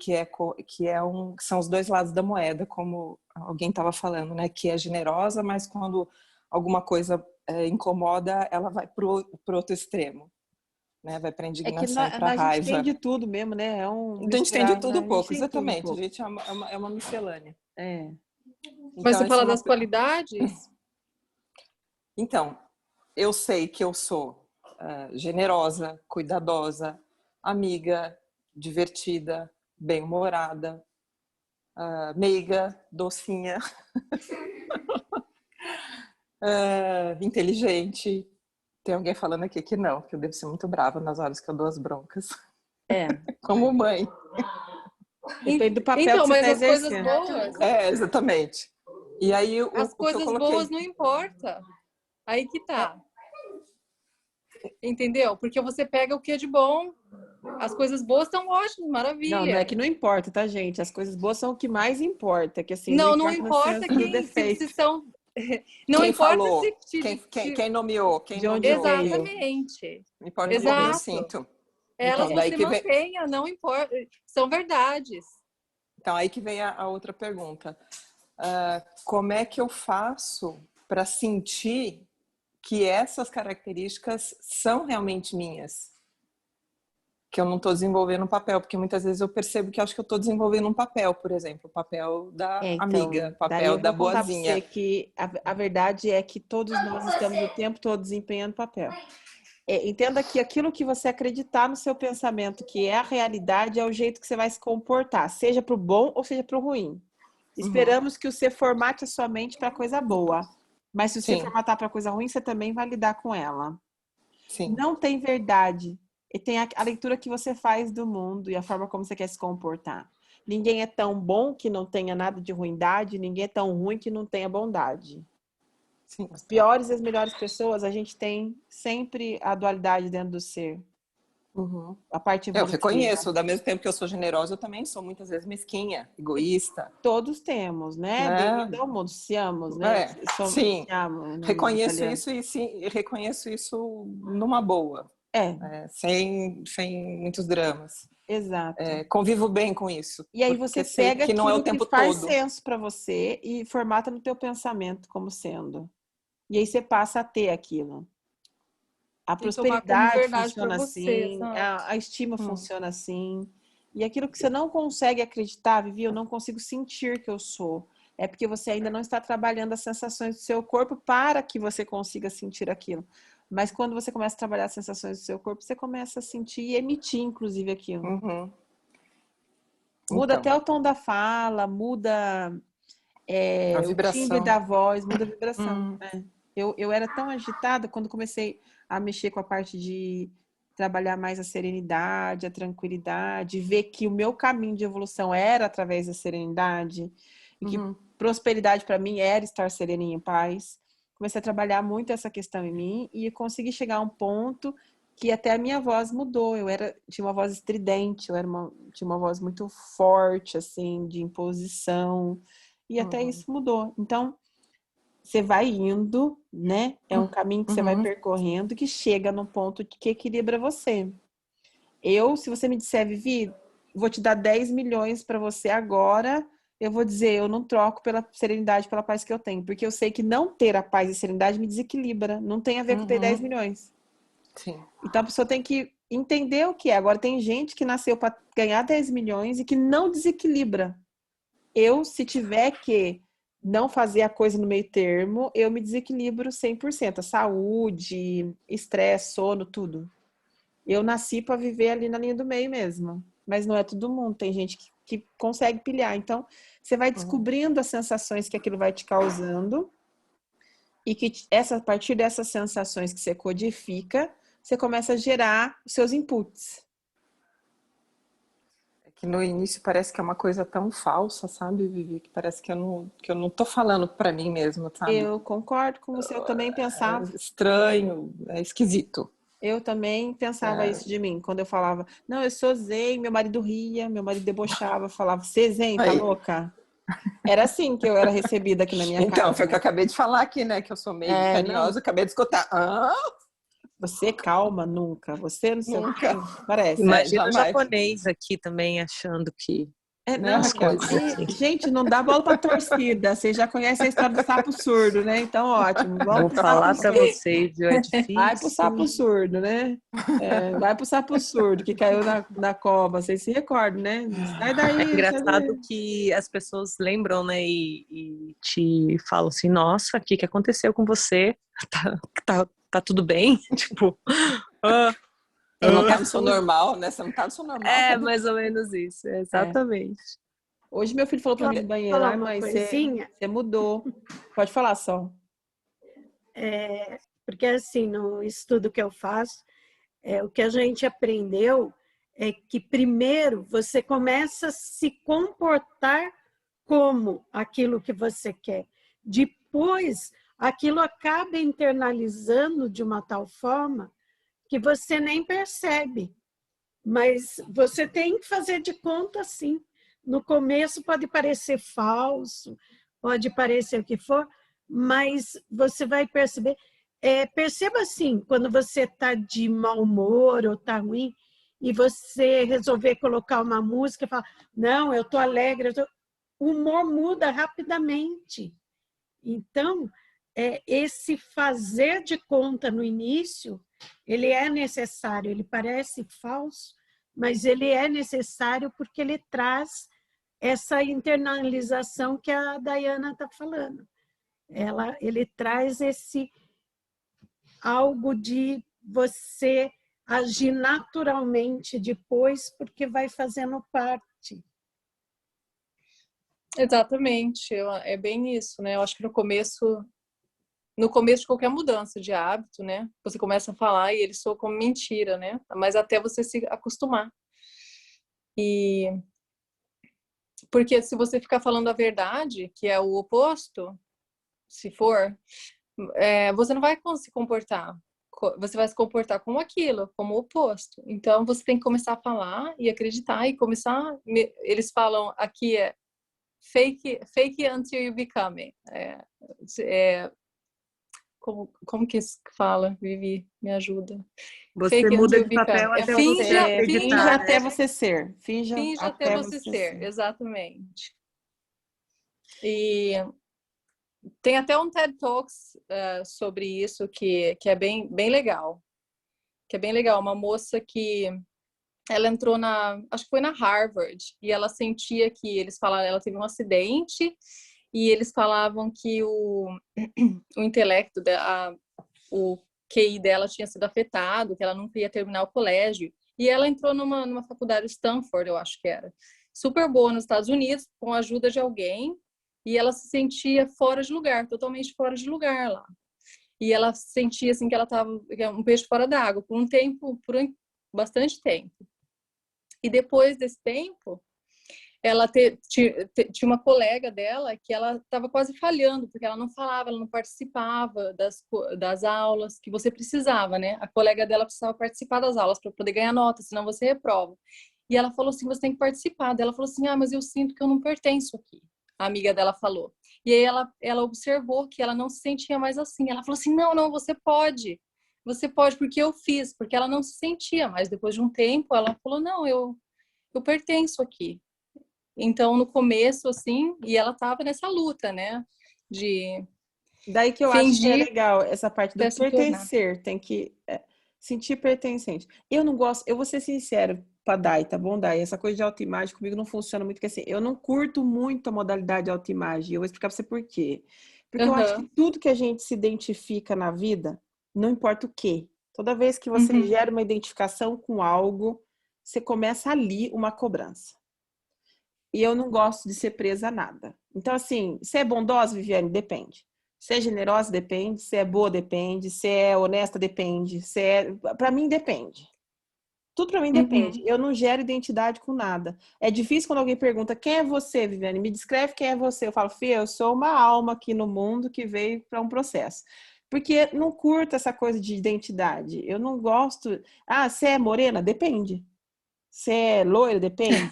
são os dois lados da moeda, como alguém estava falando, né? Que é generosa, mas quando alguma coisa incomoda, ela vai pro outro extremo, né? Vai para indignação e para raiva. A gente tem de tudo mesmo, né? Então a gente tem de tudo um pouco, exatamente. A gente é uma miscelânea. Então, mas você fala das qualidades? Então, eu sei que eu sou generosa, cuidadosa, amiga, divertida, bem-humorada, meiga, docinha, inteligente. Tem alguém falando aqui que não, que eu devo ser muito brava nas horas que eu dou as broncas. Como mãe. Depende do papel então, que você mas tá as coisas exercendo. boas. Exatamente. E aí as coisas boas não importa. Aí que tá. Entendeu? Porque você pega o que é de bom. As coisas boas estão ótimas, maravilha. Não é que não importa, tá, gente? As coisas boas são o que mais importa. Que, assim, não importa se são... Não quem importa falou, se... quem nomeou, de onde exatamente. Não importa o que eu sinto. Elas então, daí você que mantenha, não importa. São verdades. Então, aí que vem a outra pergunta. Como é que eu faço para sentir que essas características são realmente minhas? Que eu não estou desenvolvendo um papel, porque muitas vezes eu percebo que acho que eu estou desenvolvendo um papel, por exemplo, o papel da amiga, o papel da boazinha. Você que a verdade é que todos nós estamos o tempo todo desempenhando papel. entenda que aquilo que você acreditar no seu pensamento, que é a realidade, é o jeito que você vai se comportar, seja para o bom ou seja para o ruim. Esperamos que você formate a sua mente para coisa boa, mas se você Sim. formatar para coisa ruim, você também vai lidar com ela. Sim. Não tem verdade. E tem a leitura que você faz do mundo e a forma como você quer se comportar. Ninguém é tão bom que não tenha nada de ruindade, ninguém é tão ruim que não tenha bondade. Sim. As piores e as melhores pessoas, a gente tem sempre a dualidade dentro do ser. Uhum. A parte Eu evolutiva. reconheço, ao mesmo tempo que eu sou generosa, eu também sou muitas vezes mesquinha, egoísta. Todos temos, né? Bem-vindo ao mundo, siamos, né? Sim, Siamo, no reconheço italiano. isso e sim, reconheço isso numa boa, sem muitos dramas. Exato. Convivo bem com isso. E aí você pega que não é o tempo que faz todo. senso para você e formata no teu pensamento como sendo. E aí você passa a ter aquilo. A prosperidade funciona assim, a estima funciona assim. E aquilo que você não consegue acreditar, Vivi, eu não consigo sentir que eu sou. É porque você ainda não está trabalhando as sensações do seu corpo para que você consiga sentir aquilo. Mas quando você começa a trabalhar as sensações do seu corpo, você começa a sentir e emitir, inclusive, aquilo. Uhum. Muda Então, até o tom da fala, muda a o vibração. timbre da voz, muda a vibração. Eu era tão agitada quando comecei a mexer com a parte de trabalhar mais a serenidade, a tranquilidade, ver que o meu caminho de evolução era através da serenidade e que prosperidade para mim era estar serena e em paz. Comecei a trabalhar muito essa questão em mim e consegui chegar a um ponto que até a minha voz mudou. Tinha uma voz estridente, tinha uma voz muito forte, assim, de imposição, e até isso mudou. Então, você vai indo, né? É um caminho que você vai percorrendo que chega num ponto que equilibra você. Se você me disser, Vivi, vou te dar 10 milhões para você agora, eu vou dizer, eu não troco pela serenidade, pela paz que eu tenho, porque eu sei que não ter a paz e serenidade me desequilibra, não tem a ver com ter 10 milhões. Sim. Então a pessoa tem que entender o que é. Agora tem gente que nasceu para ganhar 10 milhões e que não desequilibra. Se tiver que não fazer a coisa no meio termo, eu me desequilibro 100%. A saúde, estresse, sono, tudo. Eu nasci para viver ali na linha do meio mesmo. Mas não é todo mundo. Tem gente que consegue pilhar. Então, você vai descobrindo as sensações que aquilo vai te causando e que a partir dessas sensações que você codifica, você começa a gerar os seus inputs. Que no início parece que é uma coisa tão falsa, sabe, Vivi? Que parece que eu não tô falando para mim mesma, sabe? Eu concordo com você, eu também pensava. É estranho, é esquisito. Eu também pensava isso de mim, quando eu falava, não, eu sou zen, meu marido ria, meu marido debochava, falava, você zen, tá louca? Era assim que eu era recebida aqui na minha casa. Então, foi o que eu acabei de falar aqui, né? Que eu sou meio carinhosa, acabei de escutar. Você calma, nunca. Você não sei o que. Parece. Imagina o japonês aqui também achando que... Gente, não dá bola pra torcida. Vocês já conhecem a história do sapo surdo, né? Então, ótimo. Vou falar para vocês, viu? É difícil. Vai pro sapo surdo, né? Vai pro sapo surdo que caiu na cova. Vocês se recordam, né? Sai daí. É engraçado que as pessoas lembram, né? E te falam assim, nossa, o que aconteceu com você? Tá tudo bem? Tipo... Eu não tá no seu normal, né? Você não tá no seu normal. É, mais ou menos isso, exatamente. Hoje meu filho falou para mim no banheiro, mas você mudou. Pode falar, Sol. Porque assim, no estudo que eu faço, o que a gente aprendeu é que primeiro você começa a se comportar como aquilo que você quer. Depois, aquilo acaba internalizando de uma tal forma que você nem percebe, mas você tem que fazer de conta sim. No começo pode parecer falso, pode parecer o que for, mas você vai perceber. Perceba assim, quando você está de mau humor ou está ruim, e você resolver colocar uma música e falar, não, eu estou alegre, o humor muda rapidamente. Então, esse fazer de conta no início, ele é necessário, ele parece falso, mas ele é necessário porque ele traz essa internalização que a Dayana está falando. Ele traz esse algo de você agir naturalmente depois, porque vai fazendo parte. Exatamente, é bem isso, né? Eu acho que no começo de qualquer mudança de hábito, né? Você começa a falar e ele soa como mentira, né? Mas até você se acostumar. E porque se você ficar falando a verdade, que é o oposto, se for, você não vai se comportar. Você vai se comportar como aquilo, como o oposto. Então você tem que começar a falar e acreditar e começar. Eles falam aqui fake until you become. Como que isso fala, Vivi? Me ajuda. Você Fake muda until de you become. papel até você Finja acreditar, até né? você ser. Finja Finja até você ser, exatamente. E tem até um TED Talks sobre isso que é bem legal. Que é bem legal. Uma moça que ela entrou acho que foi na Harvard, e ela sentia que eles falaram, ela teve um acidente e eles falavam que o intelecto dela, o QI dela tinha sido afetado, que ela não queria terminar o colégio. E ela entrou numa faculdade Stanford, eu acho que era, super boa nos Estados Unidos, com a ajuda de alguém, e ela se sentia fora de lugar, totalmente fora de lugar lá. E ela sentia assim que ela estava um peixe fora d'água por bastante tempo. E depois desse tempo, ela tinha uma colega dela que ela estava quase falhando, porque ela não falava, ela não participava das aulas que você precisava, né? A colega dela precisava participar das aulas para poder ganhar nota, senão você reprova. E ela falou assim, você tem que participar. Daí ela falou assim, mas eu sinto que eu não pertenço aqui. A amiga dela falou. E aí ela observou que ela não se sentia mais assim. Ela falou assim, não, você pode. Você pode, porque eu fiz. Porque ela não se sentia, mas depois de um tempo ela falou, não, eu pertenço aqui. Então, no começo, assim, e ela estava nessa luta, né? De Daí que eu acho que é legal essa parte do pertencer, tem que sentir pertencente. Eu não gosto, eu vou ser sincero pra Dai, tá bom, Dai? Essa coisa de autoimagem comigo não funciona muito, porque assim, eu não curto muito a modalidade de autoimagem, eu vou explicar pra você por quê. Porque eu acho que tudo que a gente se identifica na vida, não importa o quê, toda vez que você gera uma identificação com algo, você começa ali uma cobrança. E eu não gosto de ser presa a nada. Então, assim, se é bondosa, Viviane, depende. Se é generosa, depende. Se é boa, depende. Se é honesta, depende. Para mim, depende. Tudo para mim depende. Eu não gero identidade com nada. É difícil quando alguém pergunta, quem é você, Viviane? Me descreve quem é você. Eu falo, Fia, eu sou uma alma aqui no mundo que veio para um processo. Porque não curto essa coisa de identidade. Eu não gosto... você é morena? Depende. Você é loira? Depende.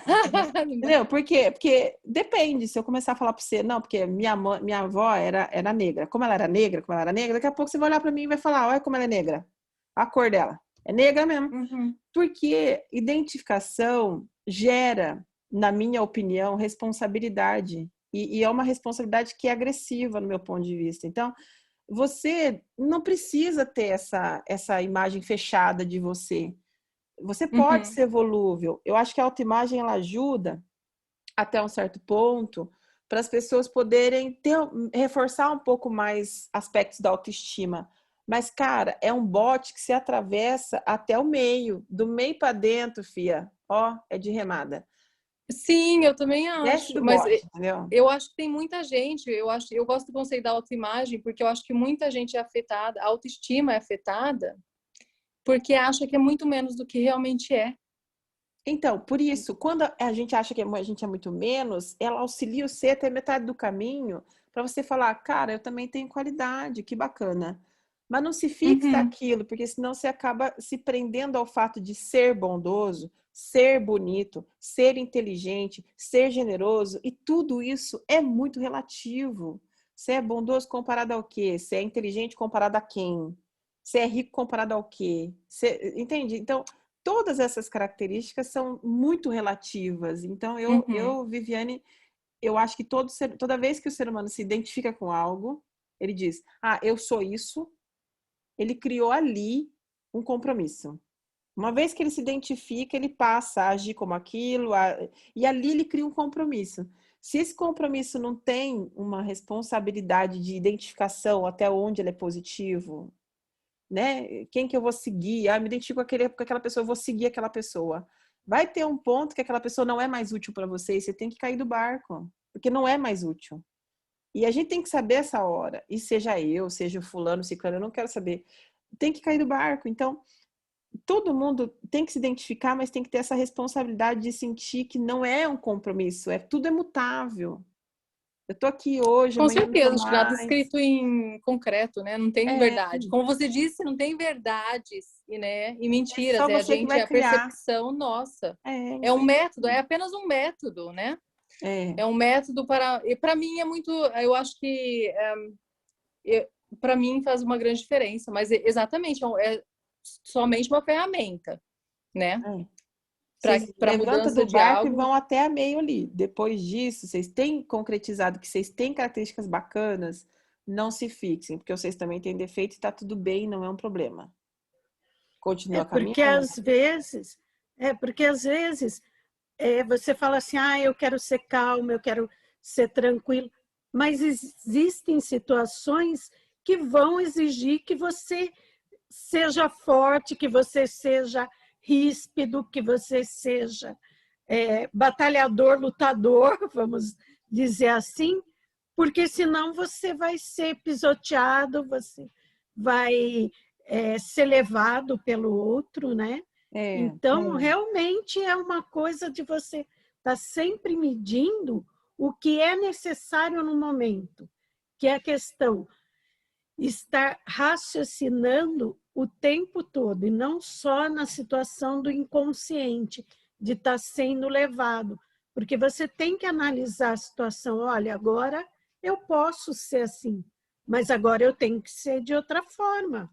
Entendeu? Por quê? Porque depende. Se eu começar a falar para você, não, porque minha avó era negra. Como ela era negra, daqui a pouco você vai olhar para mim e vai falar, olha como ela é negra. A cor dela. É negra mesmo. Porque identificação gera, na minha opinião, responsabilidade. E é uma responsabilidade que é agressiva no meu ponto de vista. Então, você não precisa ter essa imagem fechada de você. Você pode ser volúvel. Eu acho que a autoimagem ela ajuda até um certo ponto para as pessoas poderem reforçar um pouco mais aspectos da autoestima. Mas, cara, é um bote que se atravessa até o meio. Do meio para dentro, fia, é de remada. Sim, eu também Desce acho. do Mas bote, entendeu? eu acho que tem muita gente, eu gosto do conceito da autoimagem, porque eu acho que muita gente é afetada, a autoestima é afetada, porque acha que é muito menos do que realmente é. Então, por isso, quando a gente acha que a gente é muito menos, ela auxilia você até metade do caminho para você falar, cara, eu também tenho qualidade, que bacana. Mas não se fixe naquilo, porque senão você acaba se prendendo ao fato de ser bondoso, ser bonito, ser inteligente, ser generoso, e tudo isso é muito relativo. Você é bondoso comparado ao quê? Você é inteligente comparado a quem? Você é rico comparado ao quê? Entende? Então, todas essas características são muito relativas. Então, eu Viviane, eu acho que toda vez que o ser humano se identifica com algo, ele diz, eu sou isso, ele criou ali um compromisso. Uma vez que ele se identifica, ele passa a agir como aquilo, e ali ele cria um compromisso. Se esse compromisso não tem uma responsabilidade de identificação até onde ele é positivo, né? Quem que eu vou seguir? Me identifico com aquela pessoa, eu vou seguir aquela pessoa. Vai ter um ponto que aquela pessoa não é mais útil para você e você tem que cair do barco, porque não é mais útil. E a gente tem que saber essa hora. E seja eu, seja o fulano, o ciclano, eu não quero saber. Tem que cair do barco. Então, todo mundo tem que se identificar, mas tem que ter essa responsabilidade de sentir que não é um compromisso, tudo é mutável. Eu tô aqui hoje, Com amanhã certeza, não tô acho que nada mais. escrito em concreto, né? Não tem verdade. Como você disse, não tem verdades, né? E mentiras. É só A você que vai a criar. percepção nossa. É um método, é apenas um método, né? É um método para... E para mim é muito... Eu acho que... para mim faz uma grande diferença. Mas exatamente, é somente uma ferramenta, né? Vocês Para levantam mudança do de barco e algo. vão até a meio ali. Depois disso, vocês têm concretizado que vocês têm características bacanas, não se fixem, porque vocês também têm defeito e está tudo bem, não é um problema. Continua Porque caminhando. porque às vezes você fala assim, eu quero ser calmo, eu quero ser tranquilo, mas existem situações que vão exigir que você seja forte, que você seja ríspido, que você seja batalhador, lutador, vamos dizer assim, porque senão você vai ser pisoteado, você vai ser levado pelo outro, né? Então, realmente é uma coisa de você estar sempre medindo o que é necessário no momento, que é a questão estar raciocinando o tempo todo, e não só na situação do inconsciente, de estar sendo levado, porque você tem que analisar a situação, olha, agora eu posso ser assim, mas agora eu tenho que ser de outra forma.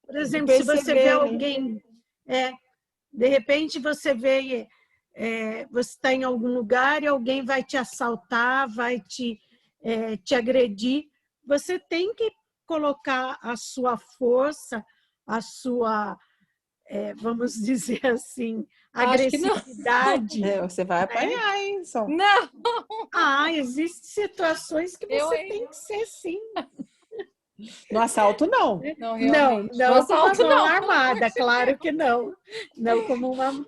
Por exemplo, se você vê alguém, de repente você vê, você está em algum lugar e alguém vai te assaltar, vai te agredir, você tem que colocar a sua força, a sua, vamos dizer assim, agressividade. Você vai apanhar, hein, Sol? Não! Existem situações que você tem que ser sim. No assalto, não. Não como uma mão armada, claro que não. Não como uma mão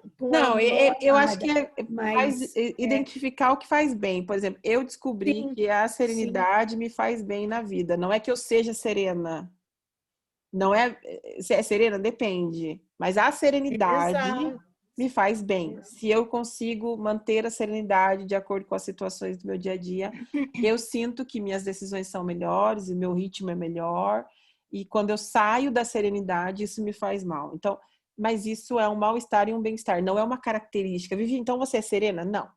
eu armada, acho que mais identificar o que faz bem. Por exemplo, eu descobri que a serenidade me faz bem na vida. Não é que eu seja serena. Não é... Se é serena, depende. Mas a serenidade me faz bem. Se eu consigo manter a serenidade de acordo com as situações do meu dia a dia, eu sinto que minhas decisões são melhores, o meu ritmo é melhor. E quando eu saio da serenidade, isso me faz mal. Então, mas isso é um mal-estar e um bem-estar. Não é uma característica. Vivi, então você é serena? Não.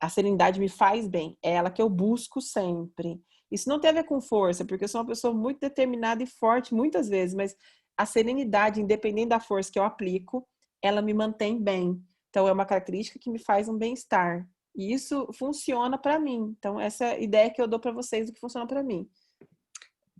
A serenidade me faz bem. É ela que eu busco sempre. Isso não tem a ver com força, porque eu sou uma pessoa muito determinada e forte muitas vezes, mas a serenidade, independente da força que eu aplico, ela me mantém bem. Então, é uma característica que me faz um bem-estar. E isso funciona para mim. Então, essa é a ideia que eu dou para vocês do que funciona para mim.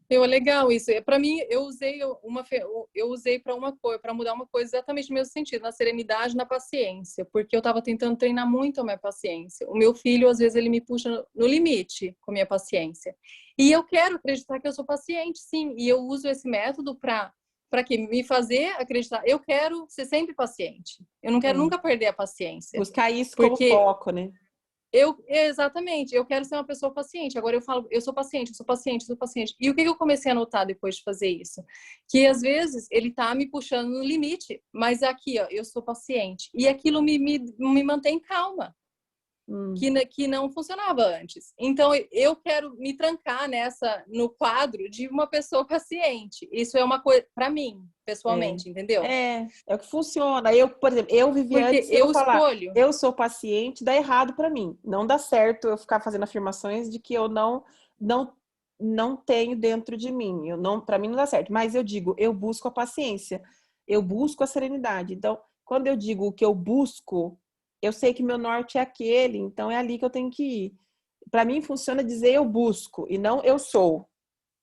Legal isso. Para mim, eu usei para mudar uma coisa exatamente no mesmo sentido, na serenidade, na paciência, porque eu estava tentando treinar muito a minha paciência. O meu filho, às vezes, ele me puxa no limite com a minha paciência. E eu quero acreditar que eu sou paciente, sim. E eu uso esse método para quê? Me fazer acreditar. Eu quero ser sempre paciente. Eu não quero nunca perder a paciência. Buscar isso como foco, né? Exatamente, eu quero ser uma pessoa paciente. Agora eu falo, eu sou paciente, eu sou paciente, eu sou paciente. E o que eu comecei a notar depois de fazer isso? Que às vezes ele tá me puxando no limite, mas aqui, ó, eu sou paciente. E aquilo me mantém calma. Que não funcionava antes. Então, eu quero me trancar no quadro de uma pessoa paciente. Isso é uma coisa, para mim, pessoalmente, entendeu? É o que funciona. Eu, por exemplo, eu vivi antes, eu escolho. Eu sou paciente, dá errado para mim. Não dá certo eu ficar fazendo afirmações de que eu não tenho dentro de mim. Para mim não dá certo. Mas eu digo, eu busco a paciência. Eu busco a serenidade. Então, quando eu digo o que eu busco, eu sei que meu norte é aquele, então é ali que eu tenho que ir. Para mim funciona dizer eu busco e não eu sou.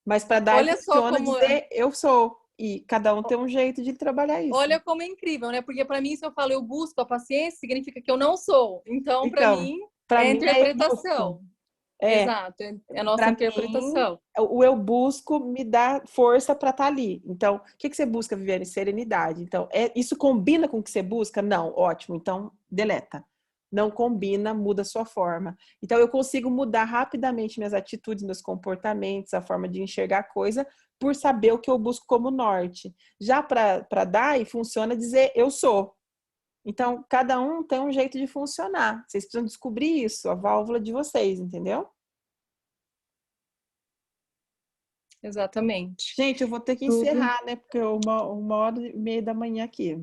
Mas para dar funciona dizer eu sou. E cada um tem um jeito de trabalhar isso. Olha como é incrível, né? Porque para mim, se eu falo eu busco a paciência, significa que eu não sou. Então para mim, é interpretação. Exato, é a nossa Pra interpretação. O eu busco me dá força para estar ali. Então, o que você busca, Viviane? Serenidade. Então, isso combina com o que você busca? Não, ótimo. Então, deleta. Não combina, muda a sua forma. Então, eu consigo mudar rapidamente minhas atitudes, meus comportamentos, a forma de enxergar a coisa, por saber o que eu busco como norte. Já para Dai, funciona dizer eu sou. Então, cada um tem um jeito de funcionar. Vocês precisam descobrir isso, a válvula de vocês, entendeu? Exatamente. Gente, eu vou ter que encerrar, né? Porque 1h30 da manhã aqui.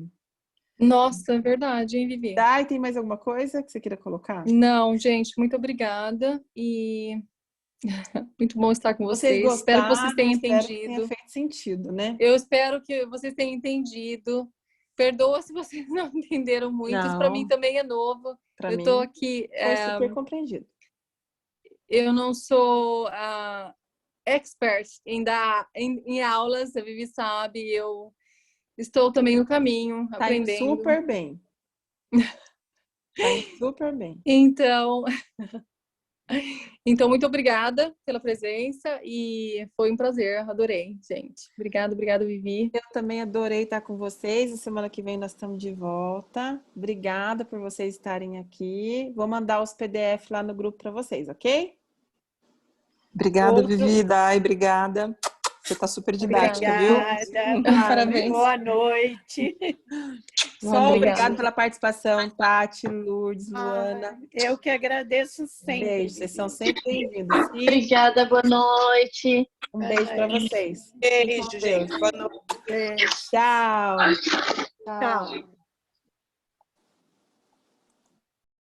Nossa, é verdade, hein, Vivi? Tá, e tem mais alguma coisa que você queira colocar? Não, gente, muito obrigada e muito bom estar com Vocês vocês. Espero que vocês tenham espero que tenha entendido. feito sentido, né? Eu espero que vocês tenham entendido. Perdoa se vocês não entenderam muito. Isso para mim Não, também é novo. para Eu mim tô aqui. foi super compreendido. Eu não sou expert em aulas. A Vivi sabe. Eu estou também no caminho, Tá indo aprendendo. super bem. Tá indo super bem. Então, muito obrigada pela presença e foi um prazer, adorei, gente. Obrigada, Vivi. Eu também adorei estar com vocês. A semana que vem nós estamos de volta. Obrigada por vocês estarem aqui. Vou mandar os PDF lá no grupo para vocês, ok? Obrigada, Vivi, Dai, obrigada. Você está super didática, viu? Parabéns. Boa noite. Só obrigado pela participação, Tati, Lourdes, Luana. Eu que agradeço sempre. Beijo, vocês são sempre bem-vindos. Obrigada, boa noite. Um beijo para vocês. Beijo, gente. Boa noite. Tchau. Tchau.